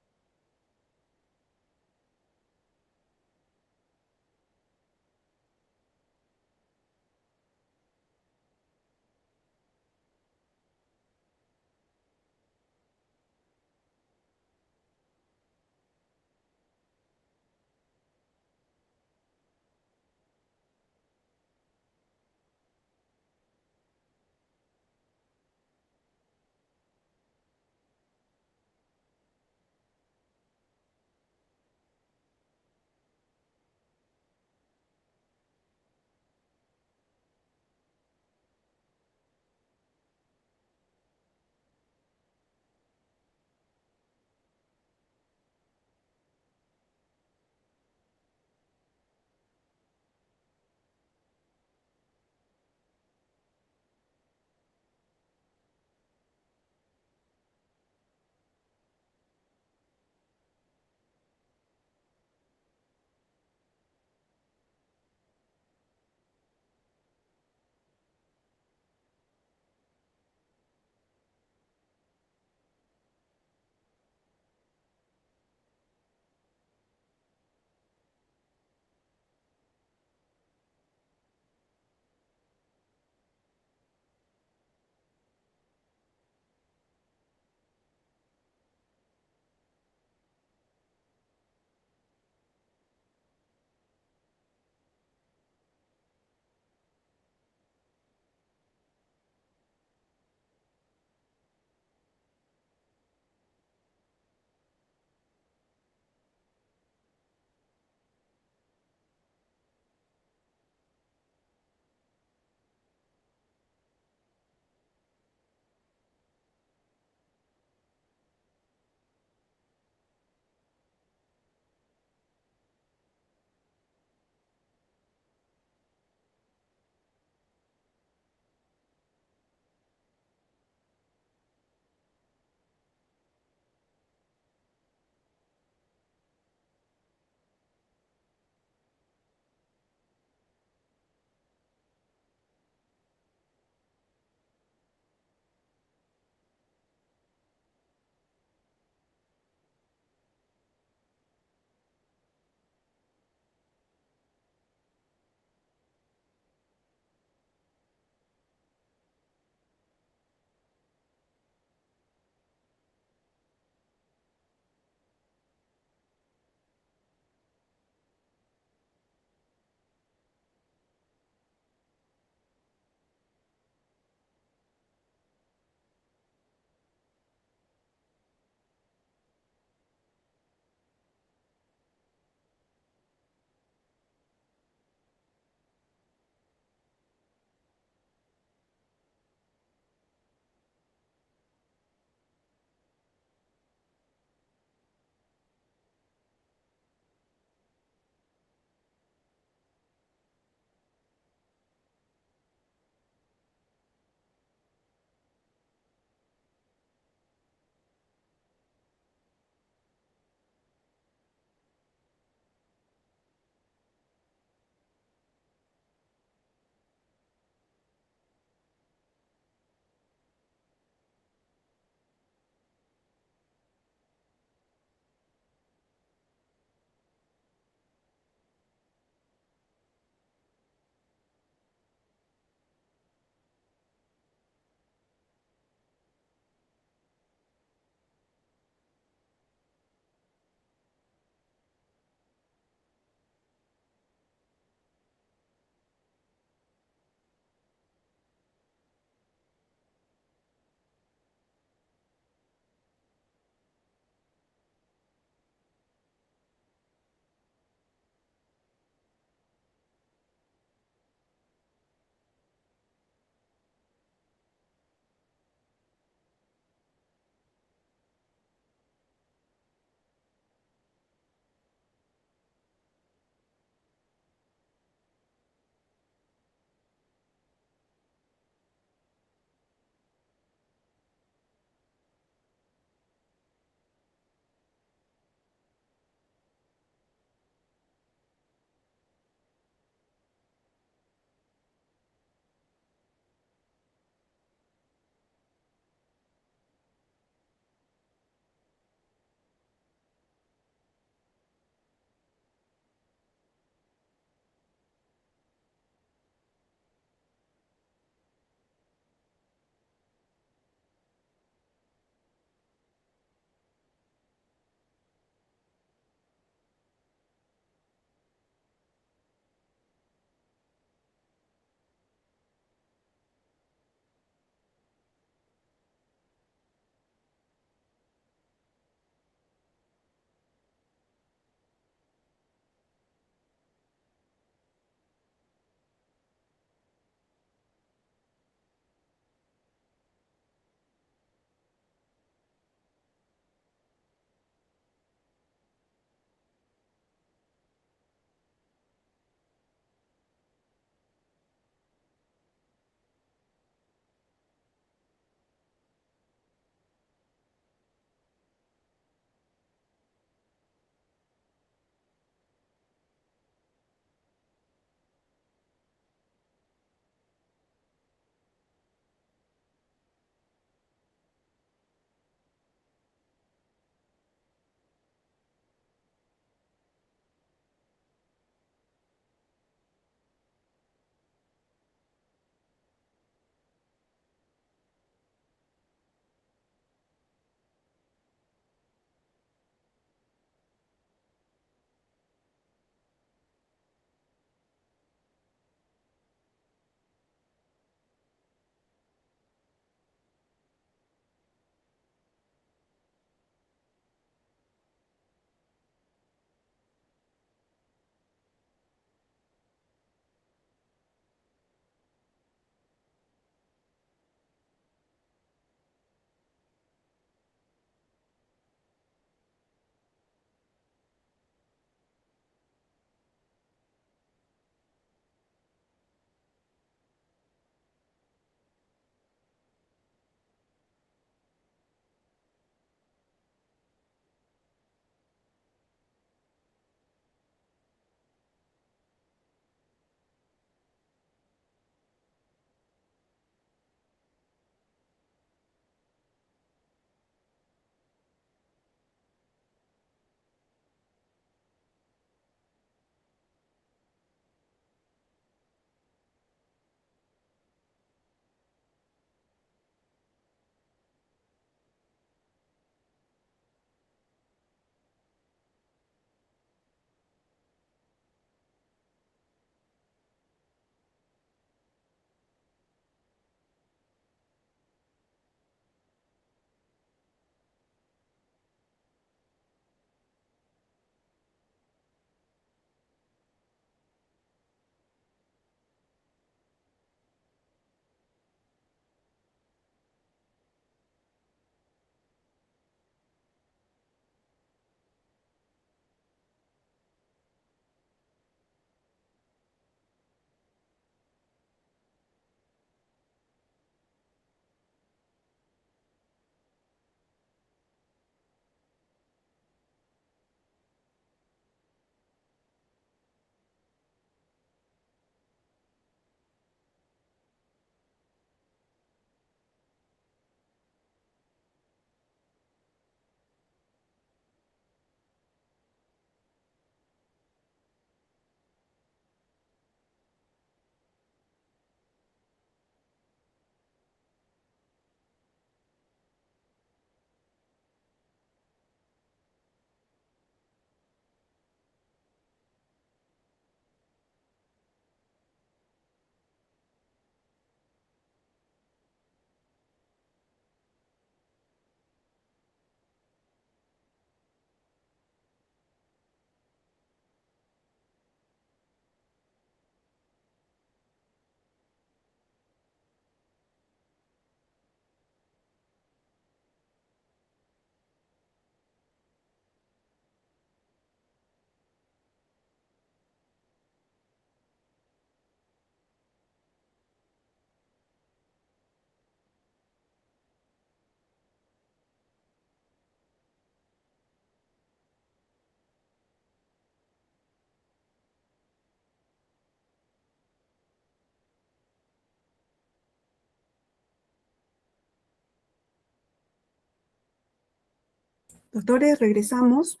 Doctores, regresamos.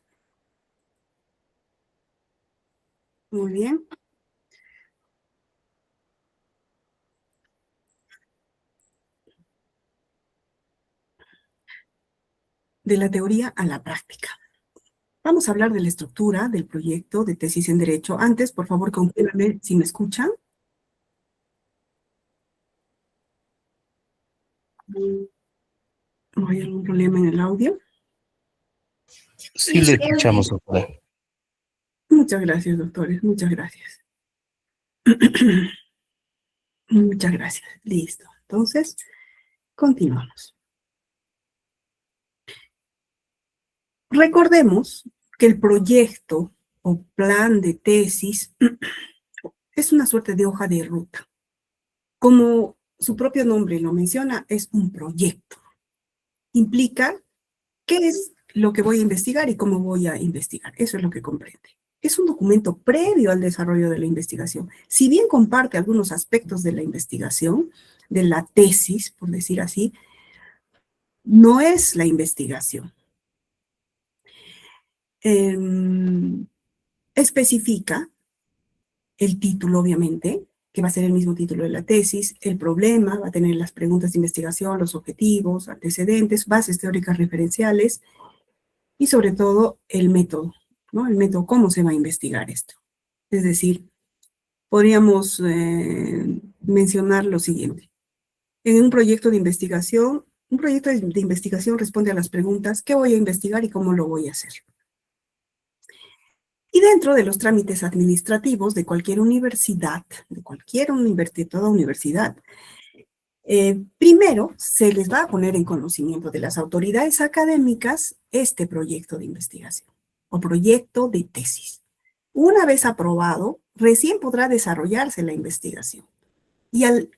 Muy bien. De la teoría a la práctica. Vamos a hablar de la estructura del proyecto de tesis en Derecho. Antes, por favor, confírmenme si me escuchan. ¿No hay algún problema en el audio? Sí, le escuchamos, doctora. Muchas gracias, doctores. Muchas gracias. Muchas gracias. Listo. Entonces, continuamos. Recordemos que el proyecto o plan de tesis es una suerte de hoja de ruta. Como su propio nombre lo menciona, es un proyecto. Implica qué es lo que voy a investigar y cómo voy a investigar. Eso es lo que comprende. Es un documento previo al desarrollo de la investigación. Si bien comparte algunos aspectos de la investigación, de la tesis, por decir así, no es la investigación. Especifica el título, obviamente, que va a ser el mismo título de la tesis, el problema, va a tener las preguntas de investigación, los objetivos, antecedentes, bases teóricas referenciales y sobre todo el método, ¿no? El método, cómo se va a investigar esto. Es decir, podríamos mencionar lo siguiente. En un proyecto de investigación responde a las preguntas, ¿qué voy a investigar y cómo lo voy a hacer? Y dentro de los trámites administrativos de cualquier universidad, de toda universidad, primero se les va a poner en conocimiento de las autoridades académicas este proyecto de investigación o proyecto de tesis. Una vez aprobado, recién podrá desarrollarse la investigación. Y al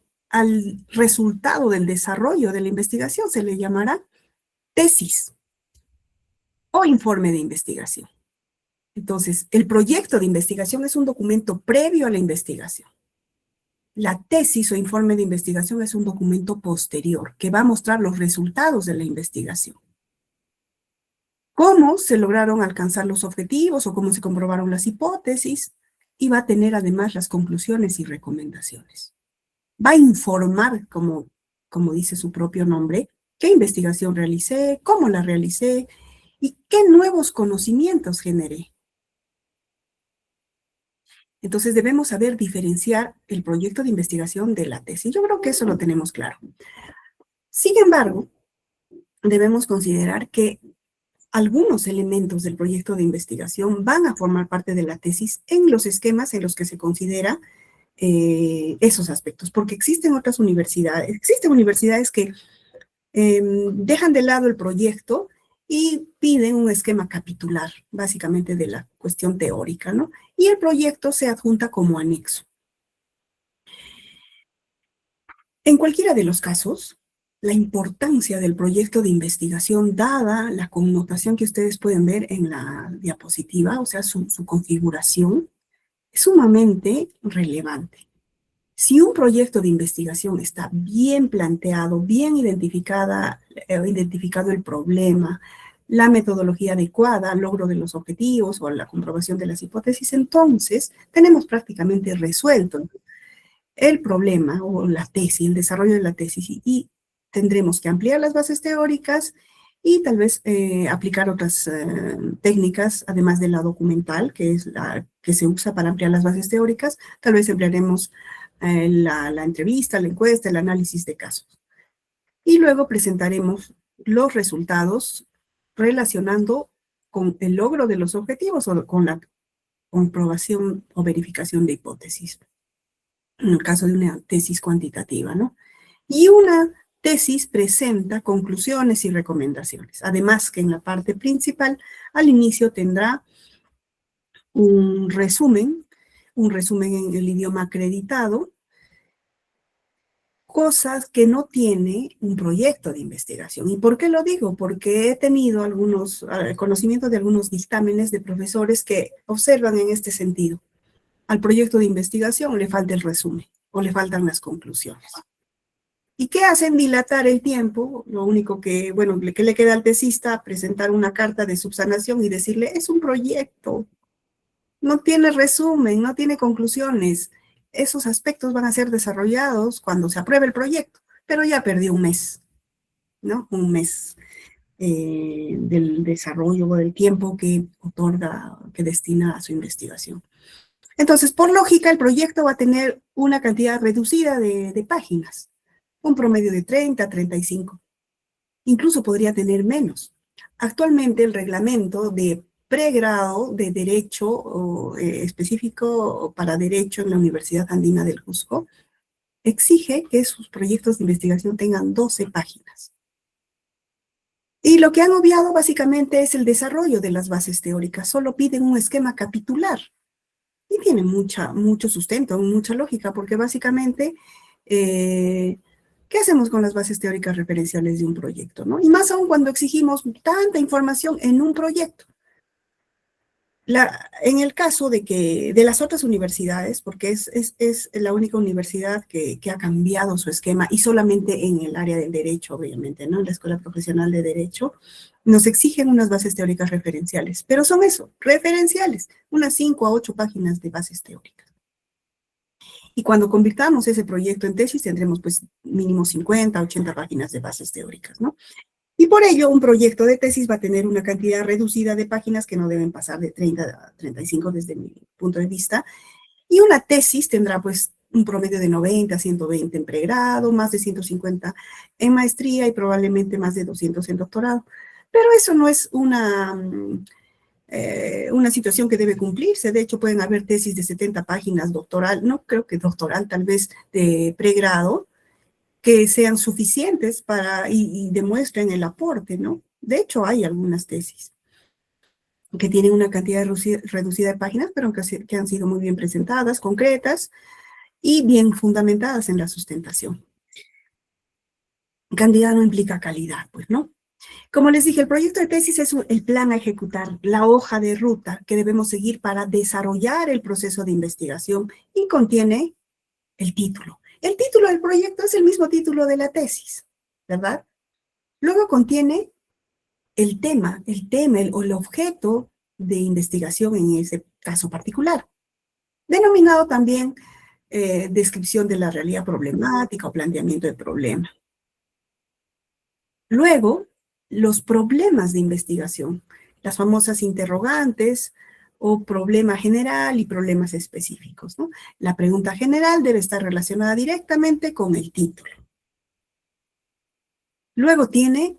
resultado del desarrollo de la investigación se le llamará tesis o informe de investigación. Entonces, el proyecto de investigación es un documento previo a la investigación. La tesis o informe de investigación es un documento posterior que va a mostrar los resultados de la investigación. Cómo se lograron alcanzar los objetivos o cómo se comprobaron las hipótesis y va a tener además las conclusiones y recomendaciones. Va a informar, como dice su propio nombre, qué investigación realicé, cómo la realicé y qué nuevos conocimientos generé. Entonces debemos saber diferenciar el proyecto de investigación de la tesis. Yo creo que eso lo tenemos claro. Sin embargo, debemos considerar que algunos elementos del proyecto de investigación van a formar parte de la tesis en los esquemas en los que se considera esos aspectos, porque existen universidades que dejan de lado el proyecto y piden un esquema capitular, básicamente de la cuestión teórica, ¿no? Y el proyecto se adjunta como anexo. En cualquiera de los casos, la importancia del proyecto de investigación, dada la connotación que ustedes pueden ver en la diapositiva, o sea, su configuración, es sumamente relevante. Si un proyecto de investigación está bien planteado, bien identificado el problema, la metodología adecuada, logro de los objetivos o la comprobación de las hipótesis, entonces tenemos prácticamente resuelto el problema o la tesis, el desarrollo de la tesis y tendremos que ampliar las bases teóricas y tal vez aplicar otras técnicas, además de la documental, que es la que se usa para ampliar las bases teóricas. Tal vez emplearemos la entrevista, la encuesta, el análisis de casos. Y luego presentaremos los resultados relacionando con el logro de los objetivos o con la comprobación o verificación de hipótesis, en el caso de una tesis cuantitativa, ¿no? Y una tesis presenta conclusiones y recomendaciones. Además que en la parte principal, al inicio tendrá un resumen en el idioma acreditado, cosas que no tiene un proyecto de investigación. ¿Y por qué lo digo? Porque he tenido conocimiento de algunos dictámenes de profesores que observan en este sentido. Al proyecto de investigación le falta el resumen o le faltan las conclusiones. ¿Y qué hacen? Dilatar el tiempo. Lo único que, bueno, que le queda al tesista, presentar una carta de subsanación y decirle, es un proyecto, no tiene resumen, no tiene conclusiones. Esos aspectos van a ser desarrollados cuando se apruebe el proyecto, pero ya perdió un mes, ¿no? Un mes del desarrollo o del tiempo que otorga, que destina a su investigación. Entonces, por lógica, el proyecto va a tener una cantidad reducida de páginas, un promedio de 30 a 35. Incluso podría tener menos. Actualmente el reglamento de pregrado de Derecho específico para Derecho en la Universidad Andina del Cusco exige que sus proyectos de investigación tengan 12 páginas. Y lo que han obviado básicamente es el desarrollo de las bases teóricas. Solo piden un esquema capitular. Y tiene mucho sustento, mucha lógica, porque básicamente, ¿qué hacemos con las bases teóricas referenciales de un proyecto, ¿no? Y más aún cuando exigimos tanta información en un proyecto. En el caso de las otras universidades, porque es la única universidad que ha cambiado su esquema, y solamente en el área del derecho, obviamente, ¿no? En la Escuela Profesional de Derecho, nos exigen unas bases teóricas referenciales, pero son eso, referenciales, unas 5 a 8 páginas de bases teóricas. Y cuando convirtamos ese proyecto en tesis, tendremos pues mínimo 50, 80 páginas de bases teóricas, ¿no? Y por ello, un proyecto de tesis va a tener una cantidad reducida de páginas que no deben pasar de 30 a 35 desde mi punto de vista. Y una tesis tendrá pues un promedio de 90 a 120 en pregrado, más de 150 en maestría y probablemente más de 200 en doctorado. Pero eso no es una situación que debe cumplirse. De hecho, pueden haber tesis de 70 páginas doctoral, no creo que doctoral, tal vez de pregrado, que sean suficientes para y demuestren el aporte, ¿no? De hecho, hay algunas tesis que tienen una cantidad reducida de páginas, pero que han sido muy bien presentadas, concretas y bien fundamentadas en la sustentación. Cantidad no implica calidad, pues, ¿no? Como les dije, el proyecto de tesis es el plan a ejecutar, la hoja de ruta que debemos seguir para desarrollar el proceso de investigación y contiene el título. El título del proyecto es el mismo título de la tesis, ¿verdad? Luego contiene o el objeto de investigación en ese caso particular, denominado también descripción de la realidad problemática o planteamiento de problema. Luego, los problemas de investigación, las famosas interrogantes o problema general y problemas específicos, ¿no? La pregunta general debe estar relacionada directamente con el título. Luego tiene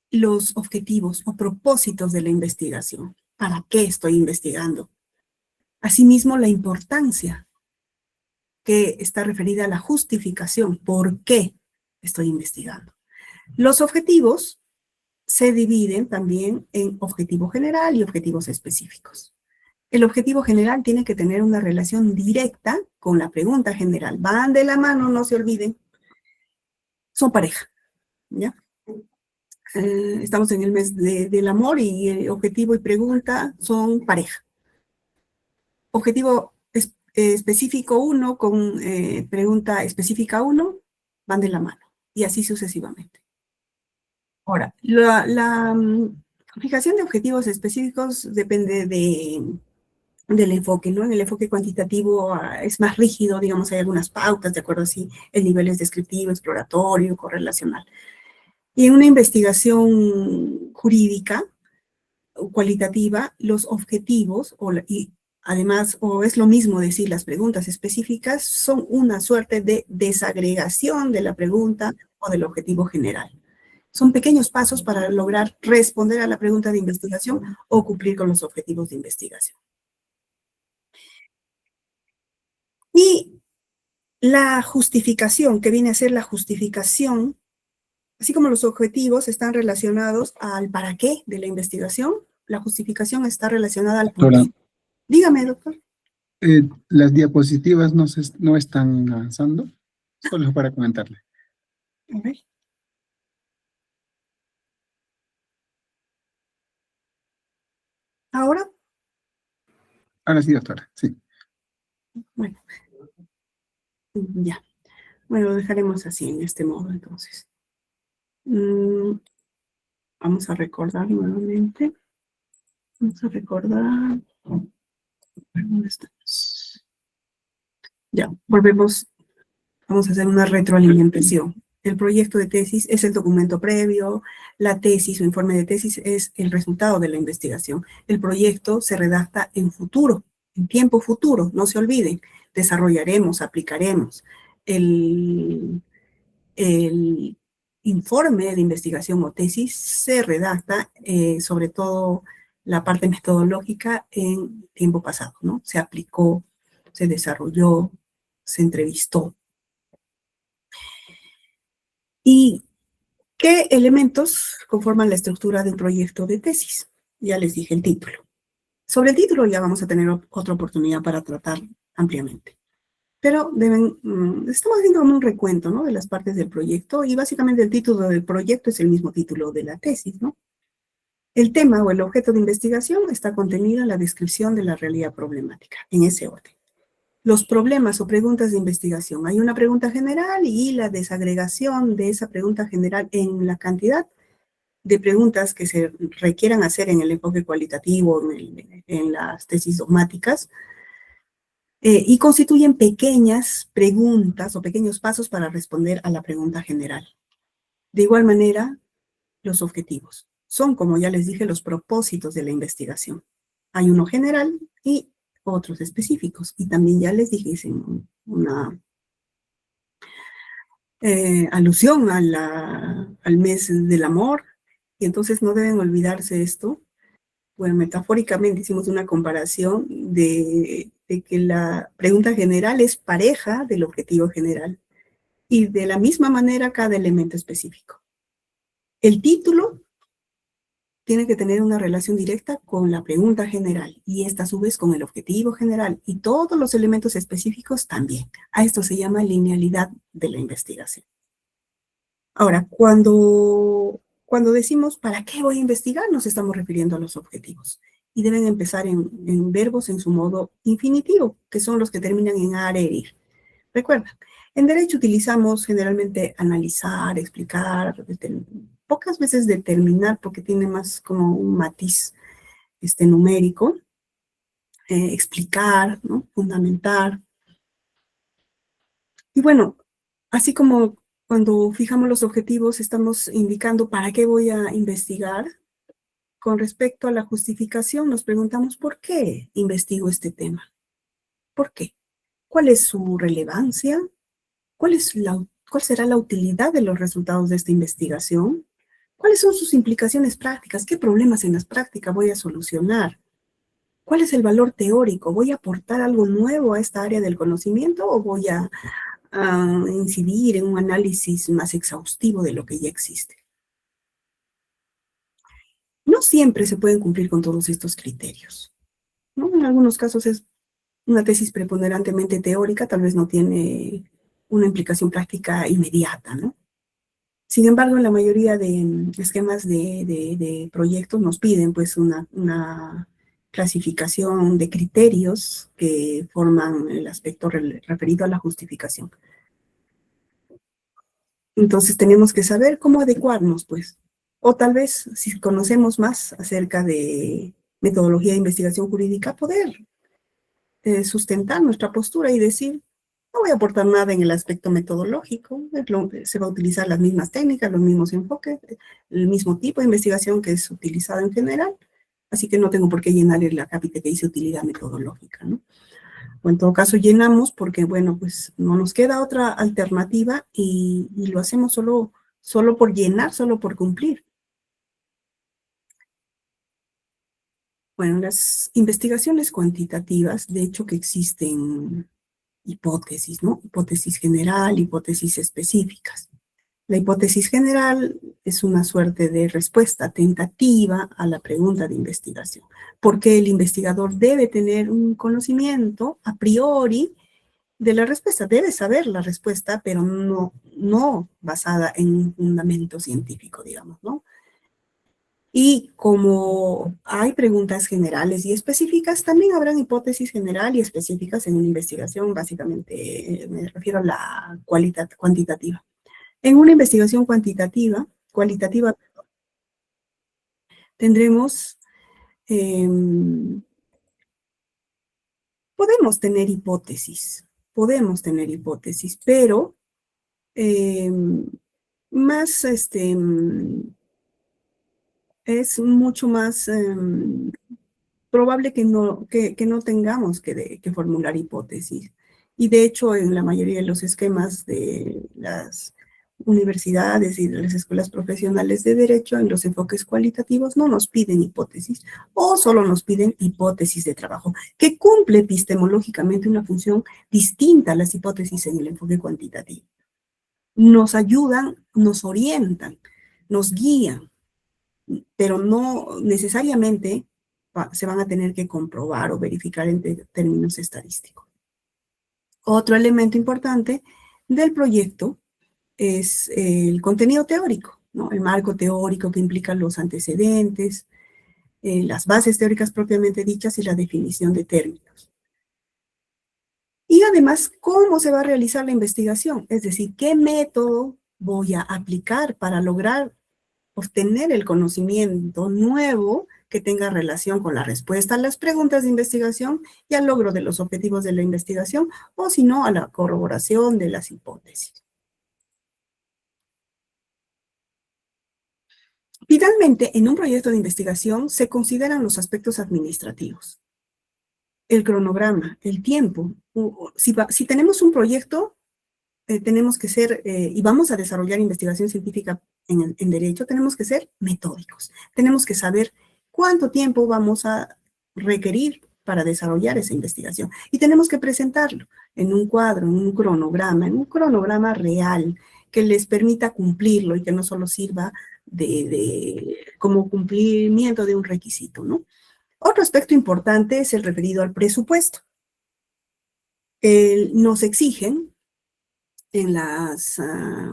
los objetivos o propósitos de la investigación. ¿Para qué estoy investigando? Asimismo, la importancia, que está referida a la justificación. ¿Por qué estoy investigando? Los objetivos se dividen también en objetivo general y objetivos específicos. El objetivo general tiene que tener una relación directa con la pregunta general. Van de la mano, no se olviden. Son pareja, ¿ya? Estamos en el mes del amor y objetivo y pregunta son pareja. Objetivo específico 1 con pregunta específica 1 van de la mano y así sucesivamente. Ahora, la fijación de objetivos específicos depende del enfoque, ¿no? En el enfoque cuantitativo es más rígido, digamos, hay algunas pautas, de acuerdo si el nivel es descriptivo, exploratorio, correlacional. Y en una investigación jurídica o cualitativa, los objetivos, y además, o es lo mismo decir, las preguntas específicas son una suerte de desagregación de la pregunta o del objetivo general. Son pequeños pasos para lograr responder a la pregunta de investigación o cumplir con los objetivos de investigación. Y la justificación, que viene a ser la justificación, así como los objetivos están relacionados al para qué de la investigación, la justificación está relacionada al por Doctora, qué. Dígame, doctor. las diapositivas no están avanzando, solo para comentarle. A ver. ¿Ahora? Ahora sí, doctora, sí. Bueno, ya. Bueno, lo dejaremos así, en este modo, entonces. Vamos a recordar nuevamente. Vamos a recordar. ¿Dónde estamos? Ya, volvemos. Vamos a hacer una retroalimentación. El proyecto de tesis es el documento previo, la tesis o informe de tesis es el resultado de la investigación. El proyecto se redacta en futuro, en tiempo futuro, no se olviden. Desarrollaremos, aplicaremos. El informe de investigación o tesis se redacta, sobre todo la parte metodológica, en tiempo pasado, ¿no? Se aplicó, se desarrolló, se entrevistó. ¿Y qué elementos conforman la estructura de un proyecto de tesis? Ya les dije el título. Sobre el título ya vamos a tener otra oportunidad para tratar ampliamente. Pero estamos haciendo un recuento, ¿no?, de las partes del proyecto, y básicamente el título del proyecto es el mismo título de la tesis, ¿no? El tema o el objeto de investigación está contenido en la descripción de la realidad problemática, en ese orden. Los problemas o preguntas de investigación. Hay una pregunta general y la desagregación de esa pregunta general en la cantidad de preguntas que se requieran hacer en el enfoque cualitativo, en las tesis dogmáticas, y constituyen pequeñas preguntas o pequeños pasos para responder a la pregunta general. De igual manera, los objetivos. Son, como ya les dije, los propósitos de la investigación. Hay uno general y otros específicos. Y también ya les dije, hice una alusión al mes del amor, y entonces no deben olvidarse esto. Bueno, metafóricamente hicimos una comparación de que la pregunta general es pareja del objetivo general, y de la misma manera cada elemento específico. El título tiene que tener una relación directa con la pregunta general, y esta a su vez con el objetivo general, y todos los elementos específicos también. A esto se llama linealidad de la investigación. Ahora, cuando decimos ¿para qué voy a investigar?, nos estamos refiriendo a los objetivos. Y deben empezar en verbos en su modo infinitivo, que son los que terminan en arerir. Recuerda, en derecho utilizamos generalmente analizar, explicar, pocas veces determinar, porque tiene más como un matiz numérico, explicar, ¿no?, fundamentar. Y bueno, así como cuando fijamos los objetivos estamos indicando para qué voy a investigar, con respecto a la justificación nos preguntamos ¿por qué investigo este tema? ¿Por qué? ¿Cuál es su relevancia? ¿Cuál será la utilidad de los resultados de esta investigación? ¿Cuáles son sus implicaciones prácticas? ¿Qué problemas en las prácticas voy a solucionar? ¿Cuál es el valor teórico? ¿Voy a aportar algo nuevo a esta área del conocimiento o voy a incidir en un análisis más exhaustivo de lo que ya existe? No siempre se pueden cumplir con todos estos criterios, ¿no? En algunos casos es una tesis preponderantemente teórica, tal vez no tiene una implicación práctica inmediata, ¿no? Sin embargo, en la mayoría de esquemas de proyectos nos piden pues una clasificación de criterios que forman el aspecto referido a la justificación. Entonces tenemos que saber cómo adecuarnos, pues. O tal vez, si conocemos más acerca de metodología de investigación jurídica, poder sustentar nuestra postura y decir, no voy a aportar nada en el aspecto metodológico, se va a utilizar las mismas técnicas, los mismos enfoques, el mismo tipo de investigación que es utilizado en general, así que no tengo por qué llenar el acápite que dice utilidad metodológica, ¿no? O en todo caso llenamos porque, bueno, pues no nos queda otra alternativa y lo hacemos solo por llenar, solo por cumplir. Bueno, las investigaciones cuantitativas, de hecho que existen hipótesis, ¿no? Hipótesis general, hipótesis específicas. La hipótesis general es una suerte de respuesta tentativa a la pregunta de investigación, porque el investigador debe tener un conocimiento a priori de la respuesta, debe saber la respuesta, pero no basada en un fundamento científico, digamos, ¿no? Y como hay preguntas generales y específicas, también habrán hipótesis general y específicas en una investigación, básicamente me refiero a la cuantitativa. En una investigación cualitativa tendremos, podemos tener hipótesis, pero más, es mucho más probable que no tengamos que formular hipótesis. Y de hecho, en la mayoría de los esquemas de las universidades y de las escuelas profesionales de derecho, en los enfoques cualitativos, no nos piden hipótesis o solo nos piden hipótesis de trabajo, que cumple epistemológicamente una función distinta a las hipótesis en el enfoque cuantitativo. Nos ayudan, nos orientan, nos guían, pero no necesariamente se van a tener que comprobar o verificar en términos estadísticos. Otro elemento importante del proyecto es el contenido teórico, ¿no? El marco teórico que implica los antecedentes, las bases teóricas propiamente dichas y la definición de términos. Y además, ¿cómo se va a realizar la investigación? Es decir, ¿qué método voy a aplicar para lograr obtener el conocimiento nuevo que tenga relación con la respuesta a las preguntas de investigación y al logro de los objetivos de la investigación, o si no, a la corroboración de las hipótesis? Finalmente, en un proyecto de investigación se consideran los aspectos administrativos, el cronograma, el tiempo. Si tenemos un proyecto, tenemos que ser, y vamos a desarrollar investigación científica en derecho, tenemos que ser metódicos. Tenemos que saber cuánto tiempo vamos a requerir para desarrollar esa investigación. Y tenemos que presentarlo en un cuadro, en un cronograma real que les permita cumplirlo y que no solo sirva como cumplimiento de un requisito, ¿no? Otro aspecto importante es el referido al presupuesto. Nos exigen en las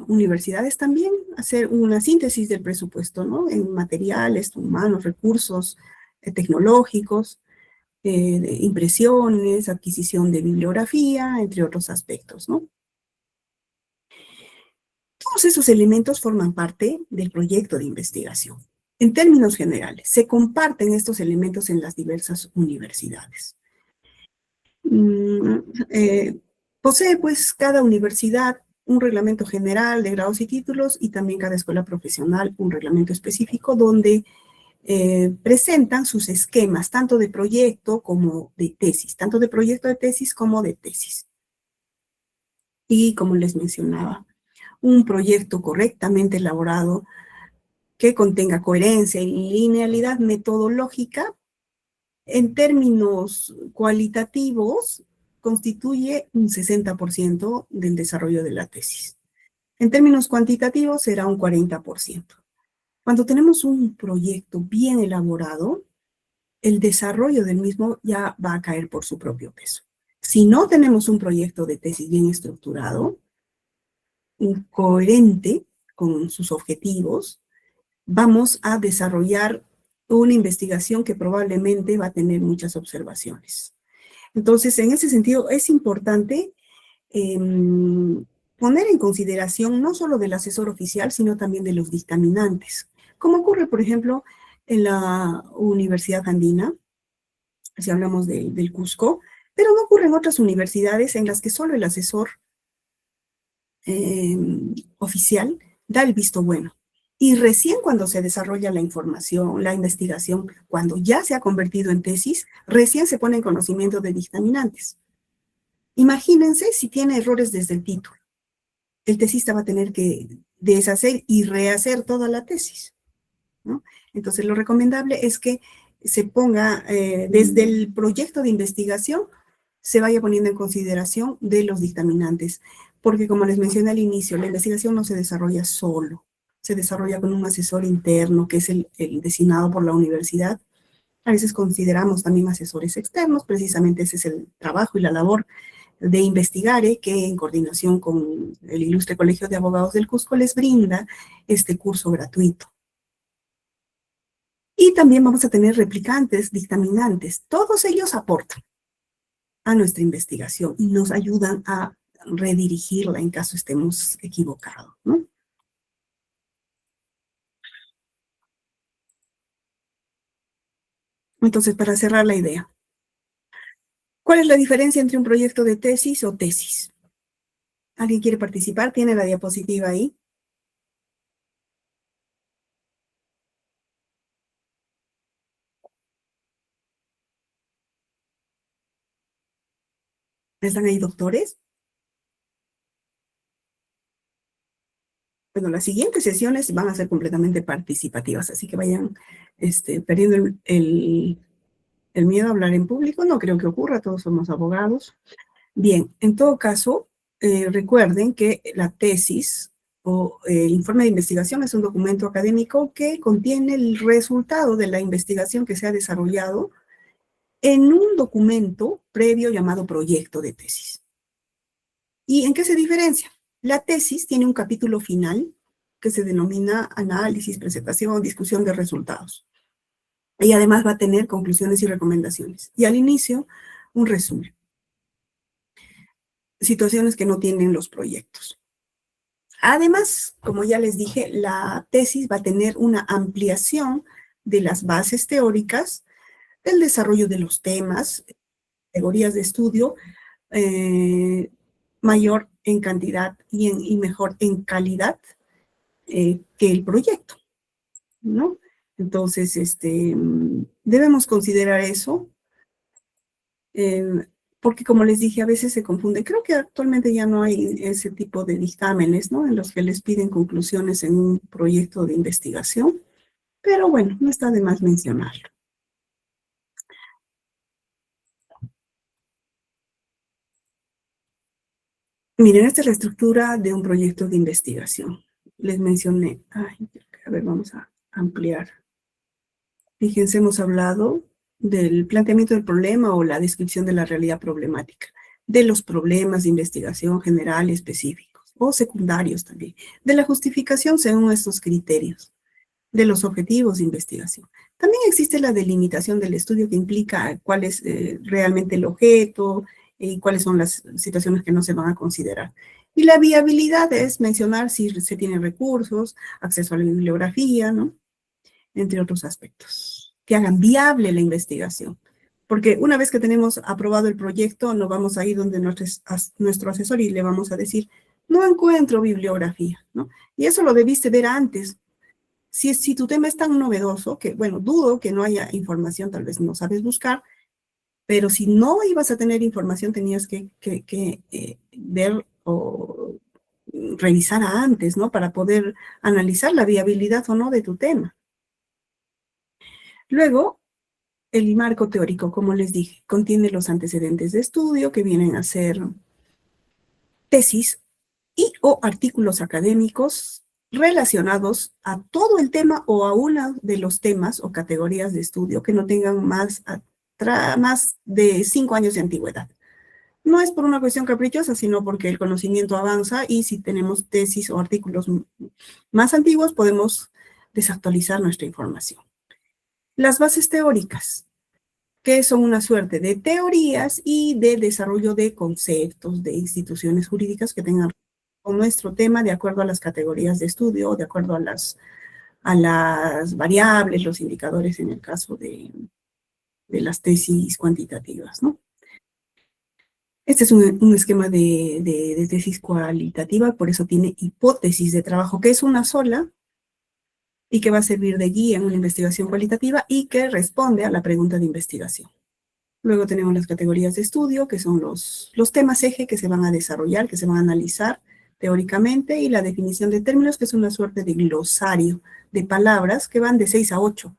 universidades también hacer una síntesis del presupuesto, ¿no? En materiales, humanos, recursos tecnológicos, de impresiones, adquisición de bibliografía, entre otros aspectos, ¿no? Todos esos elementos forman parte del proyecto de investigación. En términos generales, se comparten estos elementos en las diversas universidades. Posee, pues, cada universidad un reglamento general de grados y títulos y también cada escuela profesional un reglamento específico donde presentan sus esquemas, tanto de proyecto como de tesis, tanto de proyecto de tesis como de tesis. Y como les mencionaba, un proyecto correctamente elaborado que contenga coherencia y linealidad metodológica, en términos cualitativos, constituye un 60% del desarrollo de la tesis. En términos cuantitativos, será un 40%. Cuando tenemos un proyecto bien elaborado, el desarrollo del mismo ya va a caer por su propio peso. Si no tenemos un proyecto de tesis bien estructurado, coherente con sus objetivos, vamos a desarrollar una investigación que probablemente va a tener muchas observaciones. Entonces, en ese sentido, es importante poner en consideración no solo del asesor oficial, sino también de los dictaminantes, como ocurre, por ejemplo, en la Universidad Andina, si hablamos del Cusco, pero no ocurre en otras universidades en las que solo el asesor oficial da el visto bueno. Y recién cuando se desarrolla la información, la investigación, cuando ya se ha convertido en tesis, recién se pone en conocimiento de dictaminantes. Imagínense si tiene errores desde el título. El tesista va a tener que deshacer y rehacer toda la tesis, ¿no? Entonces, lo recomendable es que se ponga desde el proyecto de investigación, se vaya poniendo en consideración de los dictaminantes, porque como les mencioné al inicio, la investigación no se desarrolla solo, se desarrolla con un asesor interno, que es el designado por la universidad. A veces consideramos también asesores externos, precisamente ese es el trabajo y la labor de Investigare, que en coordinación con el Ilustre Colegio de Abogados del Cusco les brinda este curso gratuito. Y también vamos a tener replicantes, dictaminantes. Todos ellos aportan a nuestra investigación y nos ayudan a redirigirla en caso estemos equivocados, ¿no? Entonces, para cerrar la idea, ¿cuál es la diferencia entre un proyecto de tesis o tesis? ¿Alguien quiere participar? ¿Tiene la diapositiva ahí? ¿Están ahí doctores? Bueno, las siguientes sesiones van a ser completamente participativas, así que vayan perdiendo el miedo a hablar en público. No creo que ocurra, todos somos abogados. Bien, en todo caso, recuerden que la tesis o el informe de investigación es un documento académico que contiene el resultado de la investigación que se ha desarrollado en un documento previo llamado proyecto de tesis. ¿Y en qué se diferencia? La tesis tiene un capítulo final que se denomina análisis, presentación, discusión de resultados. Y además va a tener conclusiones y recomendaciones. Y al inicio, un resumen. Situaciones que no tienen los proyectos. Además, como ya les dije, la tesis va a tener una ampliación de las bases teóricas, del desarrollo de los temas, categorías de estudio, mayor en cantidad y mejor en calidad que el proyecto, ¿no? Entonces, debemos considerar eso, porque como les dije, a veces se confunde. Creo que actualmente ya no hay ese tipo de dictámenes, ¿no? En los que les piden conclusiones en un proyecto de investigación, pero bueno, no está de más mencionarlo. Miren, esta es la estructura de un proyecto de investigación. Les mencioné, a ver, vamos a ampliar. Fíjense, hemos hablado del planteamiento del problema o la descripción de la realidad problemática, de los problemas de investigación general y específicos, o secundarios también, de la justificación según estos criterios, de los objetivos de investigación. También existe la delimitación del estudio que implica cuál es realmente el objeto y cuáles son las situaciones que no se van a considerar. Y la viabilidad es mencionar si se tienen recursos, acceso a la bibliografía, ¿no? Entre otros aspectos, que hagan viable la investigación. Porque una vez que tenemos aprobado el proyecto, nos vamos a ir donde nuestro asesor y le vamos a decir, no encuentro bibliografía, ¿no? Y eso lo debiste ver antes. Si tu tema es tan novedoso, que bueno, dudo que no haya información, tal vez no sabes buscar, pero si no ibas a tener información, tenías que ver o revisar antes, ¿no? Para poder analizar la viabilidad o no de tu tema. Luego, el marco teórico, como les dije, contiene los antecedentes de estudio que vienen a ser tesis y o artículos académicos relacionados a todo el tema o a uno de los temas o categorías de estudio que no tengan más de 5 años de antigüedad. No es por una cuestión caprichosa, sino porque el conocimiento avanza y si tenemos tesis o artículos más antiguos, podemos desactualizar nuestra información. Las bases teóricas, que son una suerte de teorías y de desarrollo de conceptos de instituciones jurídicas que tengan con nuestro tema de acuerdo a las categorías de estudio, de acuerdo a las variables, los indicadores en el caso de las tesis cuantitativas, ¿no? Este es un esquema de tesis cualitativa, por eso tiene hipótesis de trabajo, que es una sola y que va a servir de guía en una investigación cualitativa y que responde a la pregunta de investigación. Luego tenemos las categorías de estudio, que son los temas eje que se van a desarrollar, que se van a analizar teóricamente, y la definición de términos, que es una suerte de glosario de palabras que van de 6 a 8.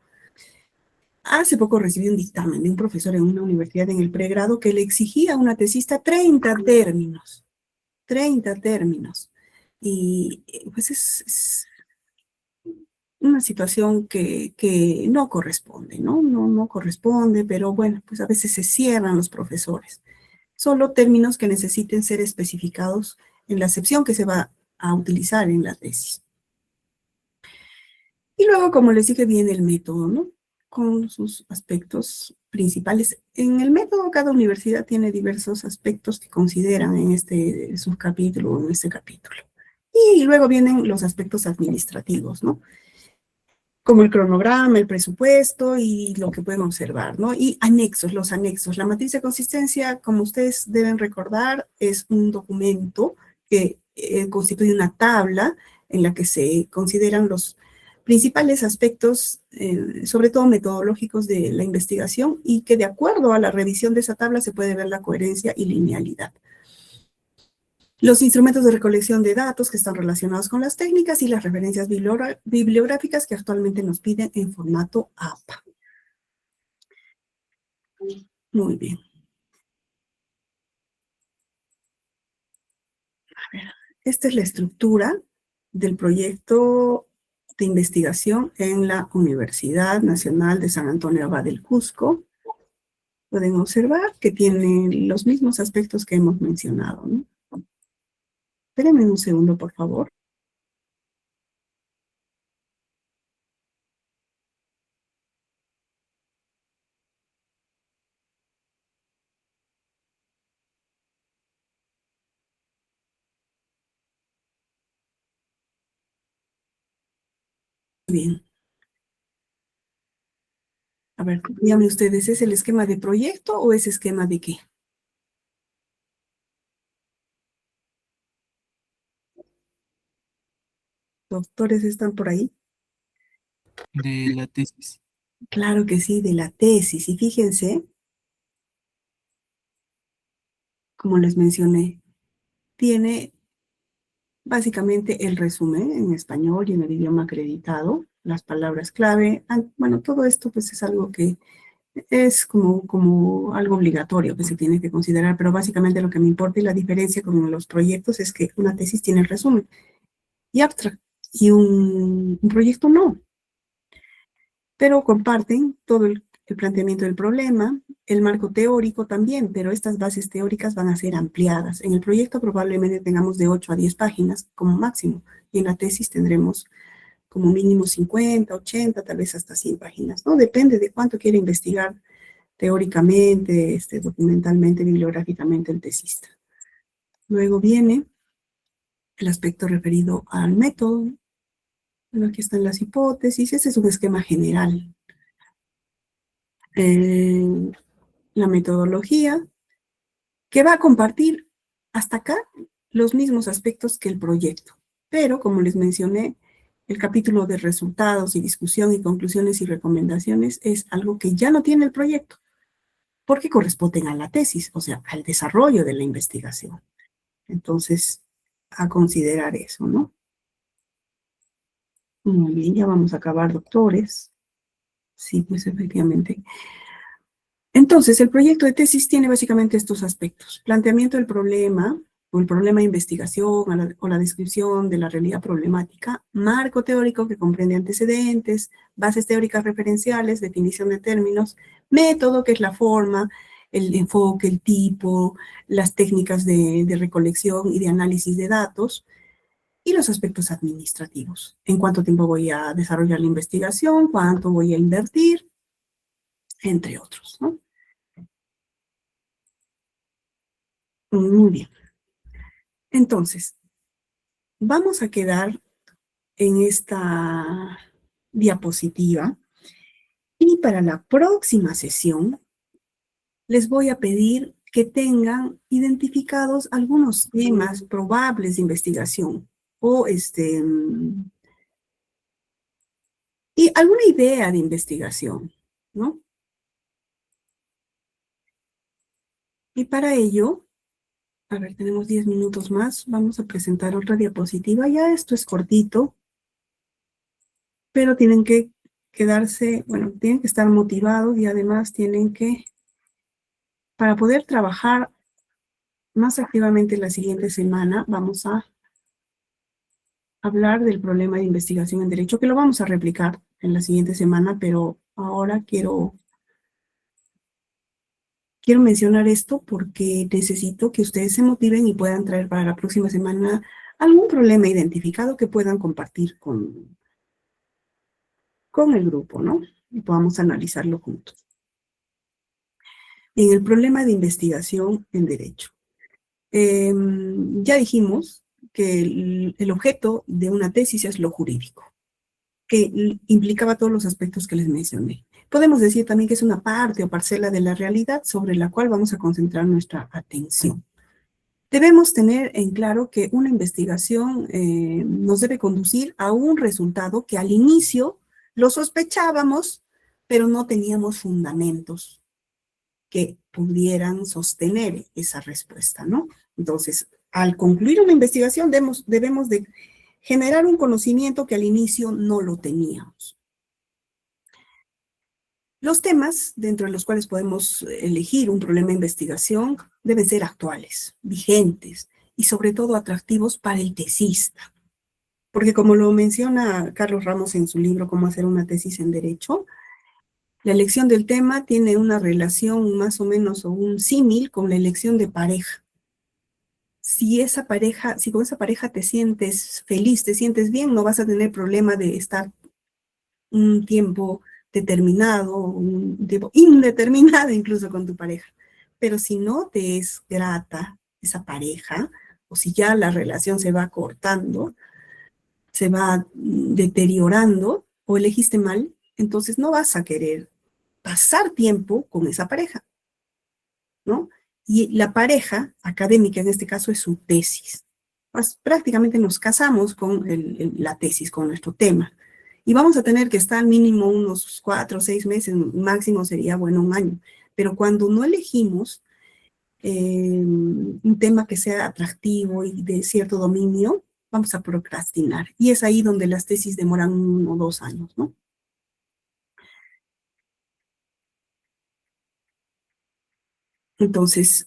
Hace poco recibí un dictamen de un profesor en una universidad en el pregrado que le exigía a una tesista 30 términos. 30 términos. Y pues es una situación que no corresponde, ¿no? No corresponde, pero bueno, pues a veces se cierran los profesores. Solo términos que necesiten ser especificados en la acepción que se va a utilizar en la tesis. Y luego, como les dije, viene el método, ¿no? con sus aspectos principales. En el método, cada universidad tiene diversos aspectos que consideran en este subcapítulo o en este capítulo. Y luego vienen los aspectos administrativos, ¿no? Como el cronograma, el presupuesto y lo que pueden observar, ¿no? Y anexos, los anexos. La matriz de consistencia, como ustedes deben recordar, es un documento que constituye una tabla en la que se consideran los principales aspectos, sobre todo metodológicos de la investigación, y que de acuerdo a la revisión de esa tabla se puede ver la coherencia y linealidad. Los instrumentos de recolección de datos que están relacionados con las técnicas y las referencias bibliográficas que actualmente nos piden en formato APA. Muy bien. A ver, esta es la estructura del proyecto de investigación en la Universidad Nacional de San Antonio Abad del Cusco. Pueden observar que tiene los mismos aspectos que hemos mencionado, ¿no? Espérenme un segundo, por favor. Bien. A ver, díganme ustedes, ¿es el esquema de proyecto o es esquema de qué? ¿Doctores están por ahí? De la tesis. Claro que sí, de la tesis. Y fíjense, como les mencioné, tiene básicamente el resumen en español y en el idioma acreditado, las palabras clave. Bueno, todo esto pues es algo que es como algo obligatorio que se tiene que considerar, pero básicamente lo que me importa y la diferencia con los proyectos es que una tesis tiene el resumen y abstract, y un proyecto no. Pero comparten todo el planteamiento del problema, el marco teórico también, pero estas bases teóricas van a ser ampliadas. En el proyecto probablemente tengamos de 8 a 10 páginas como máximo, y en la tesis tendremos como mínimo 50, 80, tal vez hasta 100 páginas, ¿no? Depende de cuánto quiere investigar teóricamente, documentalmente, bibliográficamente el tesista. Luego viene el aspecto referido al método. Bueno, aquí están las hipótesis. Este es un esquema general. La metodología, que va a compartir hasta acá los mismos aspectos que el proyecto. Pero, como les mencioné, el capítulo de resultados y discusión y conclusiones y recomendaciones es algo que ya no tiene el proyecto, porque corresponden a la tesis, o sea, al desarrollo de la investigación. Entonces, a considerar eso, ¿no? Muy bien, ya vamos a acabar, doctores. Sí, pues efectivamente. Entonces, el proyecto de tesis tiene básicamente estos aspectos: planteamiento del problema, o el problema de investigación, o la descripción de la realidad problemática, marco teórico que comprende antecedentes, bases teóricas referenciales, definición de términos, método, que es la forma, el enfoque, el tipo, las técnicas de recolección y de análisis de datos, y los aspectos administrativos. ¿En cuánto tiempo voy a desarrollar la investigación? ¿Cuánto voy a invertir? Entre otros, ¿no? Muy bien. Entonces, vamos a quedar en esta diapositiva y para la próxima sesión les voy a pedir que tengan identificados algunos temas probables de investigación o y alguna idea de investigación, ¿no? Y para ello, a ver, tenemos 10 minutos más, vamos a presentar otra diapositiva. Ya esto es cortito, pero tienen que quedarse, bueno, tienen que estar motivados y además tienen que, para poder trabajar más activamente la siguiente semana, vamos a hablar del problema de investigación en derecho, que lo vamos a replicar en la siguiente semana, pero ahora quiero mencionar esto porque necesito que ustedes se motiven y puedan traer para la próxima semana algún problema identificado que puedan compartir con el grupo, ¿no? Y podamos analizarlo juntos. En el problema de investigación en derecho. Ya dijimos que el objeto de una tesis es lo jurídico, que implicaba todos los aspectos que les mencioné. Podemos decir también que es una parte o parcela de la realidad sobre la cual vamos a concentrar nuestra atención. Debemos tener en claro que una investigación nos debe conducir a un resultado que al inicio lo sospechábamos, pero no teníamos fundamentos que pudieran sostener esa respuesta, ¿no? Entonces, al concluir una investigación debemos de generar un conocimiento que al inicio no lo teníamos. Los temas dentro de los cuales podemos elegir un problema de investigación deben ser actuales, vigentes y sobre todo atractivos para el tesista. Porque como lo menciona Carlos Ramos en su libro Cómo hacer una tesis en Derecho, la elección del tema tiene una relación más o menos o un símil con la elección de pareja. Si con esa pareja te sientes feliz, te sientes bien, no vas a tener problema de estar un tiempo determinado, un tiempo indeterminado incluso con tu pareja. Pero si no te es grata esa pareja, o si ya la relación se va cortando, se va deteriorando, o elegiste mal, entonces no vas a querer pasar tiempo con esa pareja, ¿no? Y la pareja académica, en este caso, es su tesis. Pues prácticamente nos casamos con la tesis, con nuestro tema. Y vamos a tener que estar mínimo unos 4 o 6 meses, máximo sería, bueno, un año. Pero cuando no elegimos un tema que sea atractivo y de cierto dominio, vamos a procrastinar. Y es ahí donde las tesis demoran 1 o 2 años, ¿no? Entonces,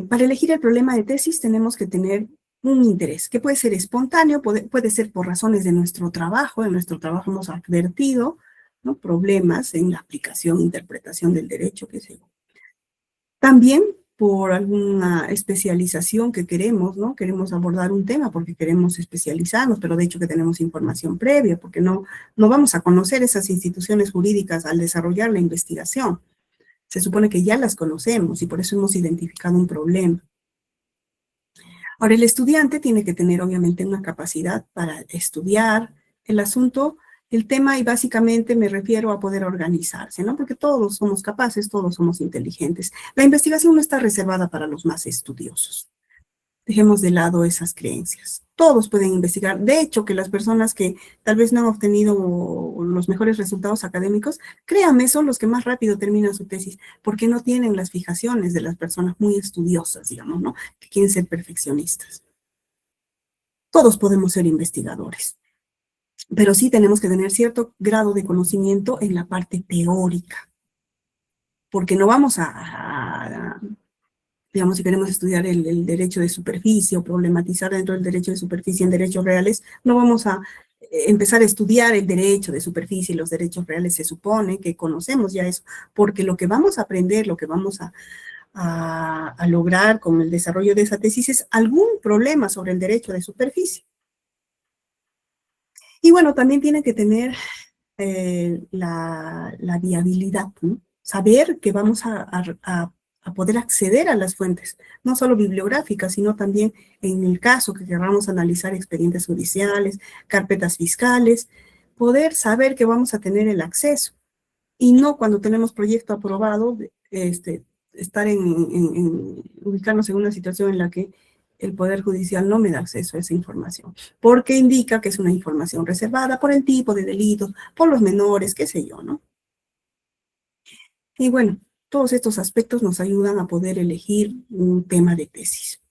para elegir el problema de tesis tenemos que tener un interés, que puede ser espontáneo, puede ser por razones de nuestro trabajo. En nuestro trabajo hemos advertido, ¿no?, problemas en la aplicación e interpretación del derecho, qué sé yo. También por alguna especialización que queremos, ¿no? Queremos abordar un tema porque queremos especializarnos, pero de hecho que tenemos información previa, porque no vamos a conocer esas instituciones jurídicas al desarrollar la investigación. Se supone que ya las conocemos y por eso hemos identificado un problema. Ahora, el estudiante tiene que tener obviamente una capacidad para estudiar el asunto, el tema, y básicamente me refiero a poder organizarse, ¿no? Porque todos somos capaces, todos somos inteligentes. La investigación no está reservada para los más estudiosos. Dejemos de lado esas creencias. Todos pueden investigar. De hecho, que las personas que tal vez no han obtenido los mejores resultados académicos, créanme, son los que más rápido terminan su tesis, porque no tienen las fijaciones de las personas muy estudiosas, digamos, ¿no?, que quieren ser perfeccionistas. Todos podemos ser investigadores, pero sí tenemos que tener cierto grado de conocimiento en la parte teórica, porque no vamos digamos, si queremos estudiar el derecho de superficie o problematizar dentro del derecho de superficie en derechos reales, no vamos a empezar a estudiar el derecho de superficie y los derechos reales. Se supone que conocemos ya eso, porque lo que vamos a aprender, lo que vamos a lograr con el desarrollo de esa tesis es algún problema sobre el derecho de superficie. Y bueno, también tiene que tener la viabilidad, ¿no? Saber que vamos a poder acceder a las fuentes, no solo bibliográficas, sino también en el caso que queramos analizar expedientes judiciales, carpetas fiscales, poder saber que vamos a tener el acceso, y no cuando tenemos proyecto aprobado, estar ubicarnos en una situación en la que el Poder Judicial no me da acceso a esa información, porque indica que es una información reservada por el tipo de delitos, por los menores, qué sé yo, ¿no? Y bueno, todos estos aspectos nos ayudan a poder elegir un tema de tesis.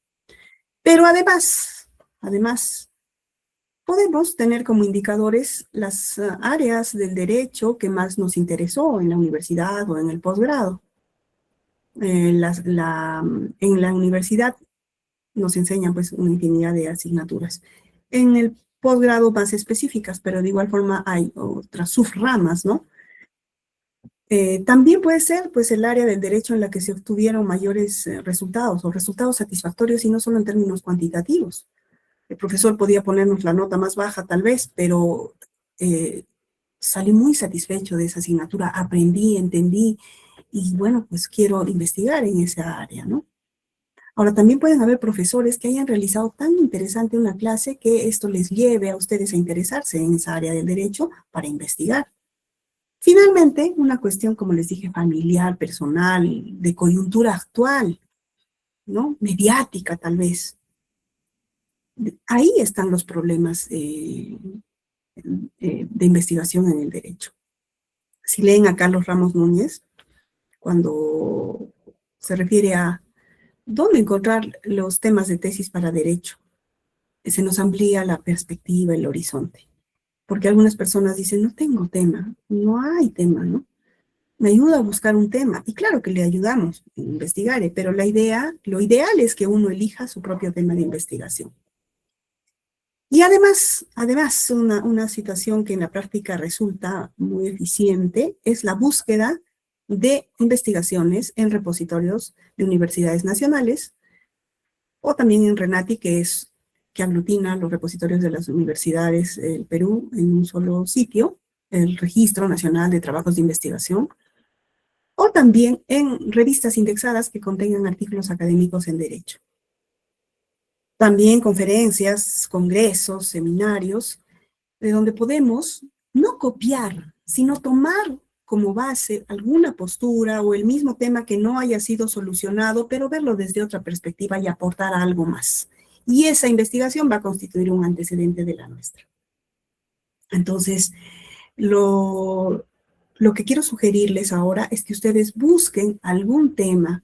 Pero además, podemos tener como indicadores las áreas del derecho que más nos interesó en la universidad o en el posgrado. En la universidad nos enseñan pues una infinidad de asignaturas. En el posgrado más específicas, pero de igual forma hay otras subramas, ¿no? También puede ser pues el área del derecho en la que se obtuvieron mayores resultados o resultados satisfactorios, y no solo en términos cuantitativos. El profesor podía ponernos la nota más baja tal vez, pero salí muy satisfecho de esa asignatura, aprendí, entendí, y bueno, pues quiero investigar en esa área, ¿no? Ahora, también pueden haber profesores que hayan realizado tan interesante una clase que esto les lleve a ustedes a interesarse en esa área del derecho para investigar. Finalmente, una cuestión, como les dije, familiar, personal, de coyuntura actual, ¿no? Mediática, tal vez. Ahí están los problemas de investigación en el derecho. Si leen a Carlos Ramos Núñez, cuando se refiere a dónde encontrar los temas de tesis para derecho, se nos amplía la perspectiva, el horizonte. Porque algunas personas dicen, no tengo tema, no hay tema, ¿no? Me ayuda a buscar un tema. Y claro que le ayudamos, investigaré, pero la idea, lo ideal es que uno elija su propio tema de investigación. Y además una situación que en la práctica resulta muy eficiente es la búsqueda de investigaciones en repositorios de universidades nacionales o también en RENATI, que aglutina los repositorios de las universidades del Perú en un solo sitio, el Registro Nacional de Trabajos de Investigación, o también en revistas indexadas que contengan artículos académicos en derecho. También conferencias, congresos, seminarios, de donde podemos no copiar, sino tomar como base alguna postura o el mismo tema que no haya sido solucionado, pero verlo desde otra perspectiva y aportar algo más. Y esa investigación va a constituir un antecedente de la nuestra. Entonces, lo que quiero sugerirles ahora es que ustedes busquen algún tema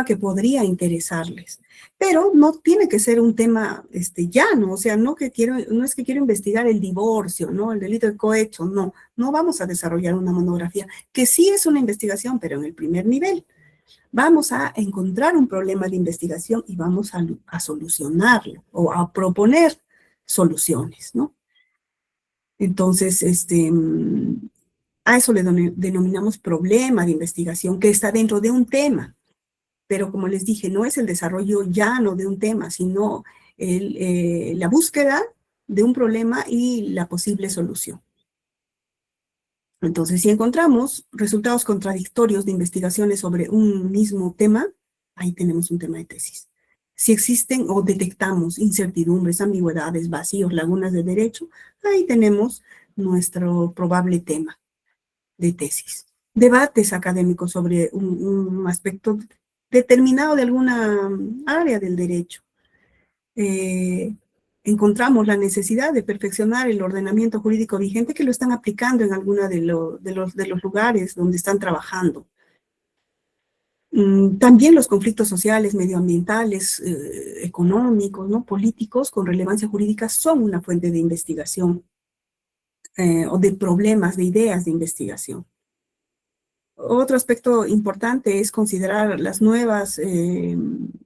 que podría interesarles. Pero no tiene que ser un tema llano, o sea, no es que quiero investigar el divorcio, ¿no? El delito de cohecho, no vamos a desarrollar una monografía, que sí es una investigación, pero en el primer nivel. Vamos a encontrar un problema de investigación y vamos a solucionarlo o a proponer soluciones, ¿no? Entonces, a eso le denominamos problema de investigación que está dentro de un tema. Pero como les dije, no es el desarrollo llano de un tema, sino la búsqueda de un problema y la posible solución. Entonces, si encontramos resultados contradictorios de investigaciones sobre un mismo tema, ahí tenemos un tema de tesis. Si existen o detectamos incertidumbres, ambigüedades, vacíos, lagunas de derecho, ahí tenemos nuestro probable tema de tesis. Debates académicos sobre un aspecto determinado de alguna área del derecho. Encontramos la necesidad de perfeccionar el ordenamiento jurídico vigente que lo están aplicando en alguno de los lugares donde están trabajando. También los conflictos sociales, medioambientales, económicos, ¿no? Políticos con relevancia jurídica son una fuente de investigación o de problemas, de ideas de investigación. Otro aspecto importante es considerar las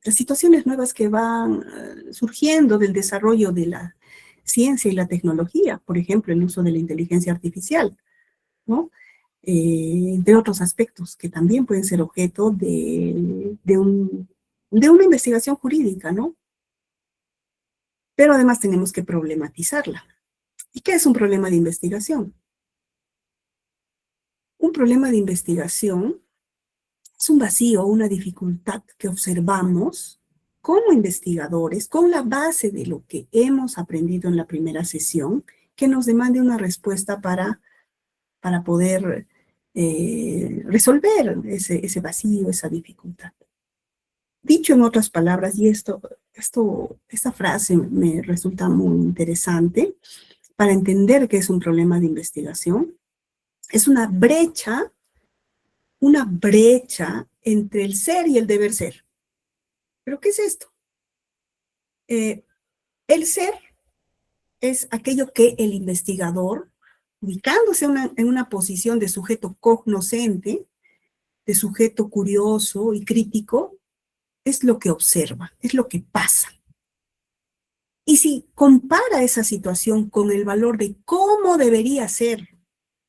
situaciones nuevas que van surgiendo del desarrollo de la ciencia y la tecnología, por ejemplo, el uso de la inteligencia artificial, ¿no? Entre otros aspectos que también pueden ser objeto de una investigación jurídica, ¿no? Pero además tenemos que problematizarla. ¿Y qué es un problema de investigación? Un problema de investigación es un vacío o una dificultad que observamos como investigadores con la base de lo que hemos aprendido en la primera sesión, que nos demande una respuesta para poder resolver ese vacío, esa dificultad. Dicho en otras palabras, y esta frase me resulta muy interesante para entender qué es un problema de investigación, es una brecha entre el ser y el deber ser. ¿Pero qué es esto? El ser es aquello que el investigador, ubicándose en una posición de sujeto cognoscente, de sujeto curioso y crítico, es lo que observa, es lo que pasa. Y si compara esa situación con el valor de cómo debería ser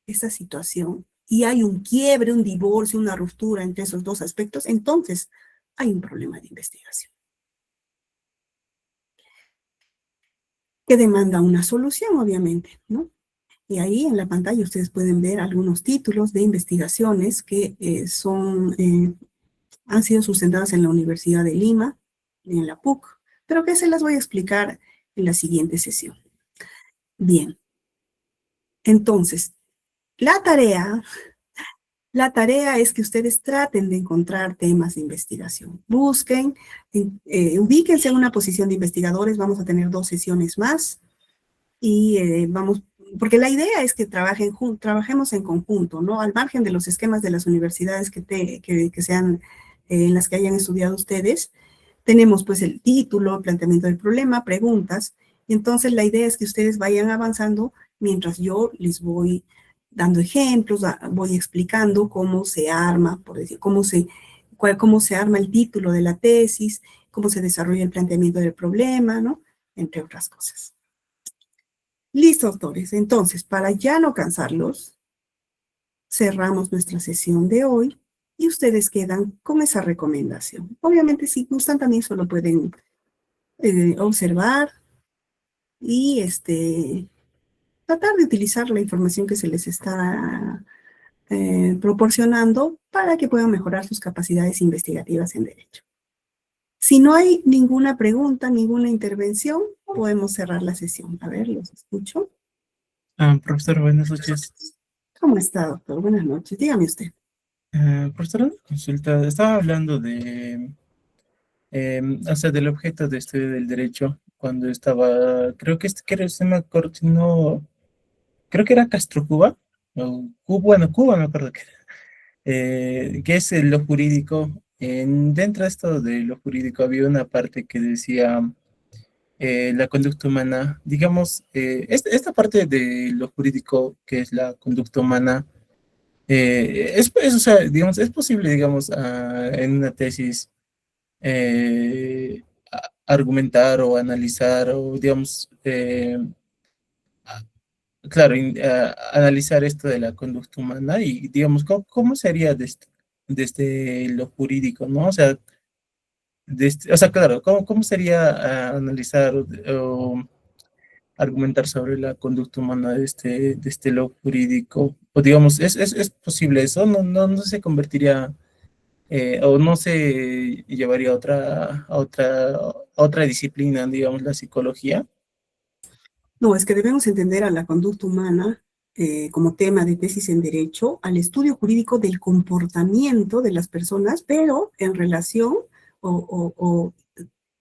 esa situación, y hay un quiebre, un divorcio, una ruptura entre esos dos aspectos, entonces hay un problema de investigación que demanda una solución, obviamente, ¿no? Y ahí en la pantalla ustedes pueden ver algunos títulos de investigaciones que han sido sustentadas en la Universidad de Lima, en la PUC, pero que se las voy a explicar en la siguiente sesión. Bien, entonces, la tarea es que ustedes traten de encontrar temas de investigación. Busquen, ubíquense en una posición de investigadores, vamos a tener 2 sesiones más y porque la idea es que trabajemos en conjunto, ¿no? Al margen de los esquemas de las universidades que sean, en las que hayan estudiado ustedes, tenemos pues el título, planteamiento del problema, preguntas, y entonces la idea es que ustedes vayan avanzando mientras yo les voy dando ejemplos, voy explicando cómo se arma, por decir, cómo se arma el título de la tesis, cómo se desarrolla el planteamiento del problema, ¿no? Entre otras cosas. Listo, doctores. Entonces, para ya no cansarlos, cerramos nuestra sesión de hoy y ustedes quedan con esa recomendación. Obviamente, si gustan, también solo pueden observar y tratar de utilizar la información que se les está proporcionando para que puedan mejorar sus capacidades investigativas en derecho. Si no hay ninguna pregunta, ninguna intervención, podemos cerrar la sesión. A ver, los escucho. Profesor, buenas noches. ¿Cómo está, doctor? Buenas noches. Dígame usted. Profesor, una consulta. Estaba hablando o sea, del objeto de estudio del derecho cuando estaba, creo que se me acuerdo, no, creo que era Castro Cuba, o Cuba, bueno, Cuba me acuerdo que es lo jurídico. Dentro de esto de lo jurídico había una parte que decía la conducta humana, digamos, esta parte de lo jurídico que es la conducta humana, o sea, digamos, es posible, digamos, en una tesis argumentar o analizar o, digamos, claro, analizar esto de la conducta humana y, digamos, cómo sería desde lo jurídico, ¿no? O sea, o sea, claro, cómo sería analizar o argumentar sobre la conducta humana de este lo jurídico? O digamos, ¿es posible eso? ¿No se convertiría o no se llevaría a otra disciplina, digamos, la psicología? No, es que debemos entender a la conducta humana como tema de tesis en derecho, al estudio jurídico del comportamiento de las personas, pero en relación o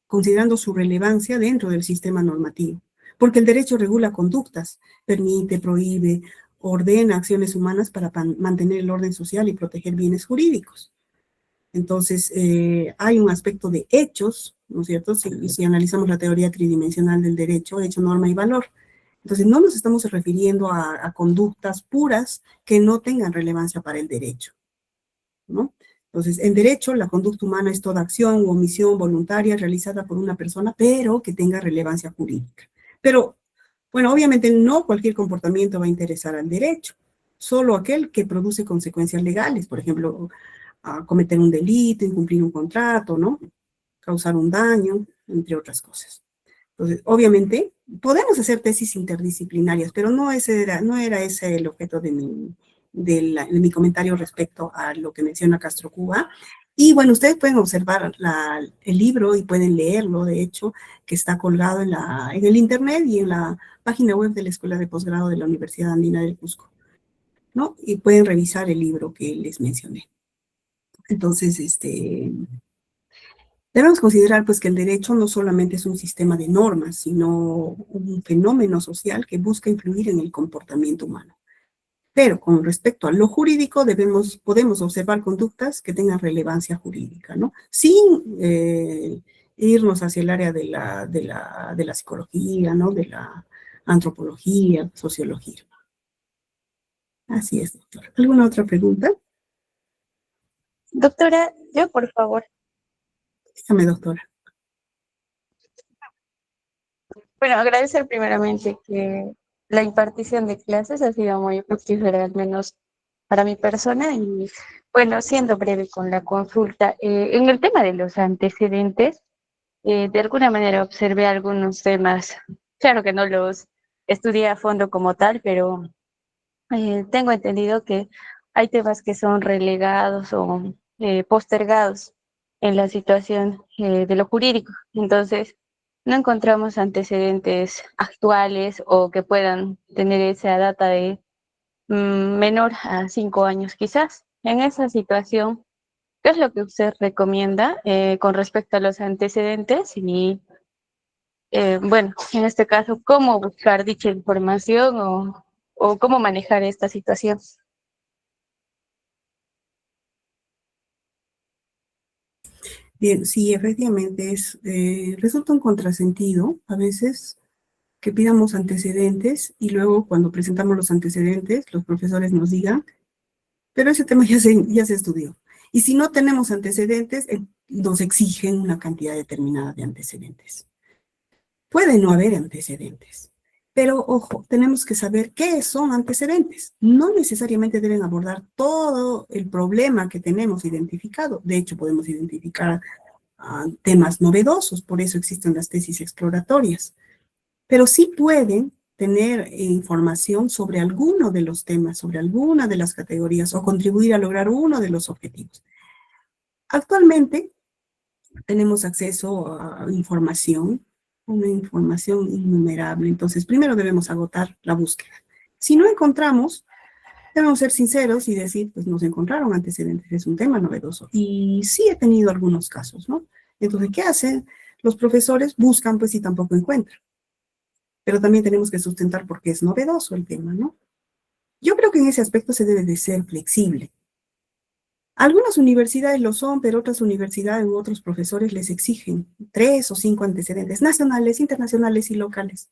considerando su relevancia dentro del sistema normativo. Porque el derecho regula conductas, permite, prohíbe, ordena acciones humanas para mantener el orden social y proteger bienes jurídicos. Entonces, hay un aspecto de hechos, ¿no es cierto? Si analizamos la teoría tridimensional del derecho, hecho, norma y valor. Entonces, no nos estamos refiriendo a conductas puras que no tengan relevancia para el derecho, ¿no? Entonces, en derecho, la conducta humana es toda acción u omisión voluntaria realizada por una persona, pero que tenga relevancia jurídica. Pero, bueno, obviamente no cualquier comportamiento va a interesar al derecho, solo aquel que produce consecuencias legales, por ejemplo, cometer un delito, incumplir un contrato, ¿no? Causar un daño, entre otras cosas. Entonces, obviamente, podemos hacer tesis interdisciplinarias, pero no era ese el objeto de mi comentario respecto a lo que menciona Castro Cuba. Y bueno, ustedes pueden observar el libro y pueden leerlo, de hecho, que está colgado en el internet y en la página web de la Escuela de Posgrado de la Universidad Andina del Cusco, ¿no? Y pueden revisar el libro que les mencioné. Entonces, debemos considerar pues que el derecho no solamente es un sistema de normas, sino un fenómeno social que busca influir en el comportamiento humano. Pero con respecto a lo jurídico, podemos observar conductas que tengan relevancia jurídica, ¿no? Sin irnos hacia el área de la psicología, ¿no? De la antropología, sociología. Así es, doctora. ¿Alguna otra pregunta? Doctora, yo por favor. Dígame, doctora. Bueno, agradecer primeramente que la impartición de clases ha sido muy fructífera, al menos para mi persona. Y bueno, siendo breve con la consulta, en el tema de los antecedentes, de alguna manera observé algunos temas, claro que no los estudié a fondo como tal, pero tengo entendido que hay temas que son relegados o postergados en la situación de lo jurídico. Entonces, no encontramos antecedentes actuales o que puedan tener esa data de menor a 5 años quizás. En esa situación, ¿qué es lo que usted recomienda con respecto a los antecedentes? Y bueno, en este caso, ¿cómo buscar dicha información o cómo manejar esta situación? Bien, sí, efectivamente resulta un contrasentido a veces que pidamos antecedentes y luego cuando presentamos los antecedentes, los profesores nos digan, pero ese tema ya se estudió. Y si no tenemos antecedentes, nos exigen una cantidad determinada de antecedentes. Puede no haber antecedentes, pero ojo, tenemos que saber qué son antecedentes. No necesariamente deben abordar todo el problema que tenemos identificado. De hecho, podemos identificar temas novedosos, por eso existen las tesis exploratorias. Pero sí pueden tener información sobre alguno de los temas, sobre alguna de las categorías o contribuir a lograr uno de los objetivos. Actualmente tenemos acceso a información, una información innumerable. Entonces, primero debemos agotar la búsqueda. Si no encontramos, debemos ser sinceros y decir, pues nos encontraron antecedentes, es un tema novedoso. Y sí he tenido algunos casos, ¿no? Entonces, ¿qué hacen? Los profesores buscan, pues, y tampoco encuentran. Pero también tenemos que sustentar porque es novedoso el tema, ¿no? Yo creo que en ese aspecto se debe de ser flexible. Algunas universidades lo son, pero otras universidades u otros profesores les exigen 3 o 5 antecedentes nacionales, internacionales y locales.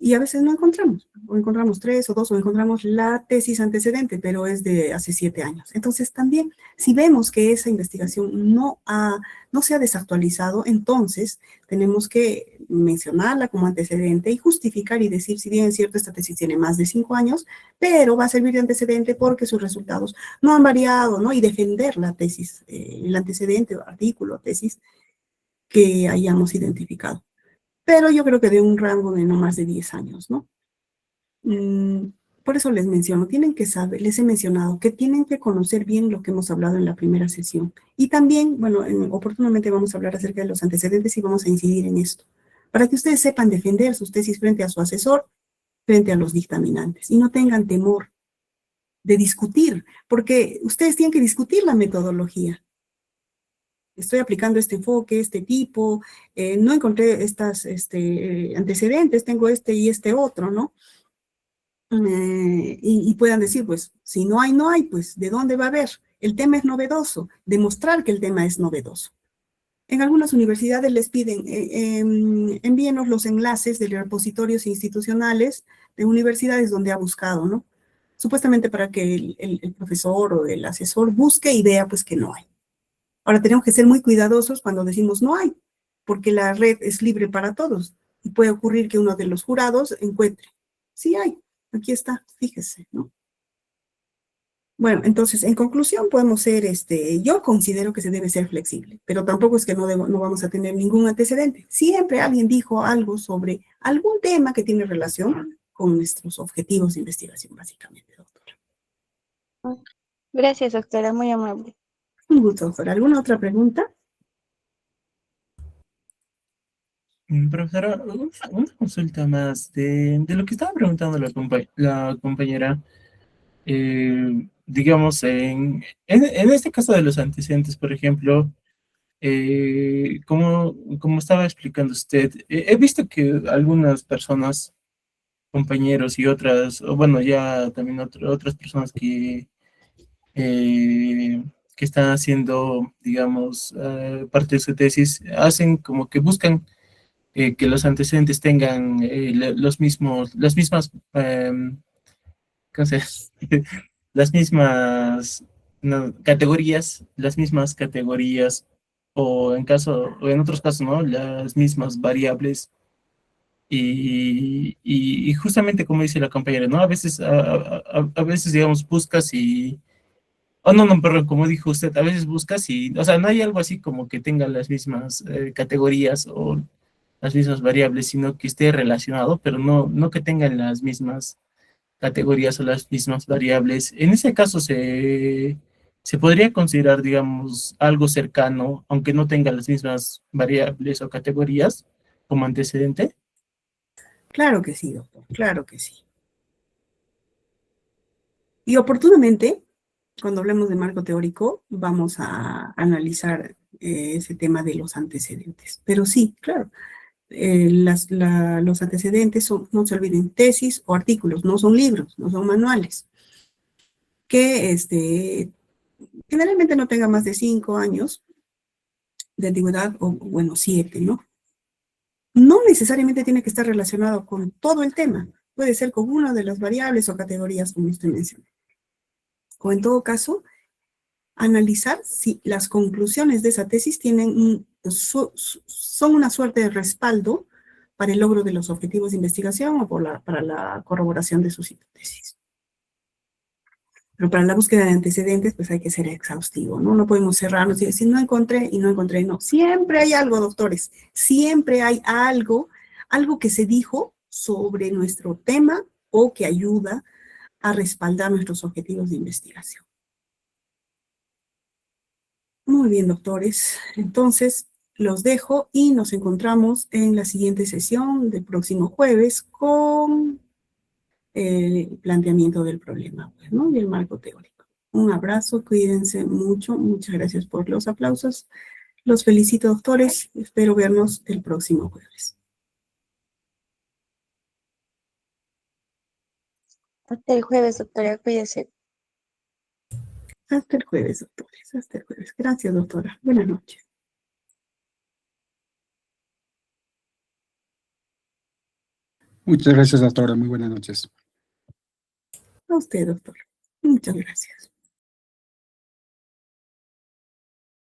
Y a veces no encontramos, o encontramos 3 o 2, o encontramos la tesis antecedente, pero es de hace 7 años. Entonces también, si vemos que esa investigación no se ha desactualizado, entonces tenemos que mencionarla como antecedente y justificar y decir, si bien es cierto, esta tesis tiene más de 5 años, pero va a servir de antecedente porque sus resultados no han variado, ¿no? Y defender la tesis, el antecedente, artículo, tesis que hayamos identificado. Pero yo creo que de un rango de no más de 10 años, ¿no? Por eso les menciono, tienen que saber, les he mencionado que tienen que conocer bien lo que hemos hablado en la primera sesión. Y también, bueno, oportunamente vamos a hablar acerca de los antecedentes y vamos a incidir en esto, para que ustedes sepan defender sus tesis frente a su asesor, frente a los dictaminantes, y no tengan temor de discutir, porque ustedes tienen que discutir la metodología. Estoy aplicando este enfoque, este tipo, no encontré estas antecedentes, tengo este y este otro, ¿no? Y puedan decir, pues, si no hay, no hay, pues, ¿de dónde va a haber? El tema es novedoso, demostrar que el tema es novedoso. En algunas universidades les piden, envíenos los enlaces de repositorios institucionales de universidades donde ha buscado, ¿no? Supuestamente para que el profesor o el asesor busque y vea, pues, que no hay. Ahora tenemos que ser muy cuidadosos cuando decimos no hay, porque la red es libre para todos y puede ocurrir que uno de los jurados encuentre. Sí hay, aquí está, fíjese, ¿no? Bueno, entonces, en conclusión, podemos ser, yo considero que se debe ser flexible, pero tampoco es que no vamos a tener ningún antecedente. Siempre alguien dijo algo sobre algún tema que tiene relación con nuestros objetivos de investigación, básicamente, doctora. Gracias, doctora, muy amable. Un gusto, doctora. ¿Alguna otra pregunta? Profesora, una consulta más de lo que estaba preguntando la compañera. Digamos, en este caso de los antecedentes, por ejemplo, como estaba explicando usted, he visto que algunas personas, compañeros y otras, o bueno, ya también otras personas que están haciendo, digamos, parte de su tesis, hacen como que buscan que los antecedentes tengan las mismas, ¿cómo se llama? Las mismas no, categorías, las mismas categorías, o en otros casos, ¿no? Las mismas variables. Y justamente como dice la compañera, ¿no? A veces, digamos, buscas y... Oh, no, no, perdón, como dijo usted, a veces buscas y, o sea, no hay algo así como que tenga las mismas categorías o las mismas variables, sino que esté relacionado, pero no que tengan las mismas categorías o las mismas variables, en ese caso se podría considerar, digamos, algo cercano, aunque no tenga las mismas variables o categorías como antecedente. Claro que sí, doctor, claro que sí. Y oportunamente, cuando hablemos de marco teórico, vamos a analizar ese tema de los antecedentes. Pero sí, claro, los antecedentes son, no se olviden, tesis o artículos, no son libros, no son manuales, que generalmente no tenga más de 5 años de antigüedad, o bueno, 7, ¿no? No necesariamente tiene que estar relacionado con todo el tema, puede ser con una de las variables o categorías como usted mencionó. O en todo caso, analizar si las conclusiones de esa tesis son una suerte de respaldo para el logro de los objetivos de investigación o para la corroboración de sus hipótesis. Pero para la búsqueda de antecedentes, pues hay que ser exhaustivo, ¿no? No podemos cerrarnos y decir, no encontré y no encontré. No, siempre hay algo, doctores. Siempre hay algo que se dijo sobre nuestro tema o que ayuda a respaldar nuestros objetivos de investigación. Muy bien, doctores. Entonces, los dejo y nos encontramos en la siguiente sesión del próximo jueves con el planteamiento del problema, pues, ¿no? Y el marco teórico. Un abrazo, cuídense mucho. Muchas gracias por los aplausos. Los felicito, doctores. Espero vernos el próximo jueves. Hasta el jueves, doctora, cuídese. Hasta el jueves, doctores. Hasta el jueves. Gracias, doctora. Buenas noches. Muchas gracias, doctora. Muy buenas noches. A usted, doctor. Muchas gracias.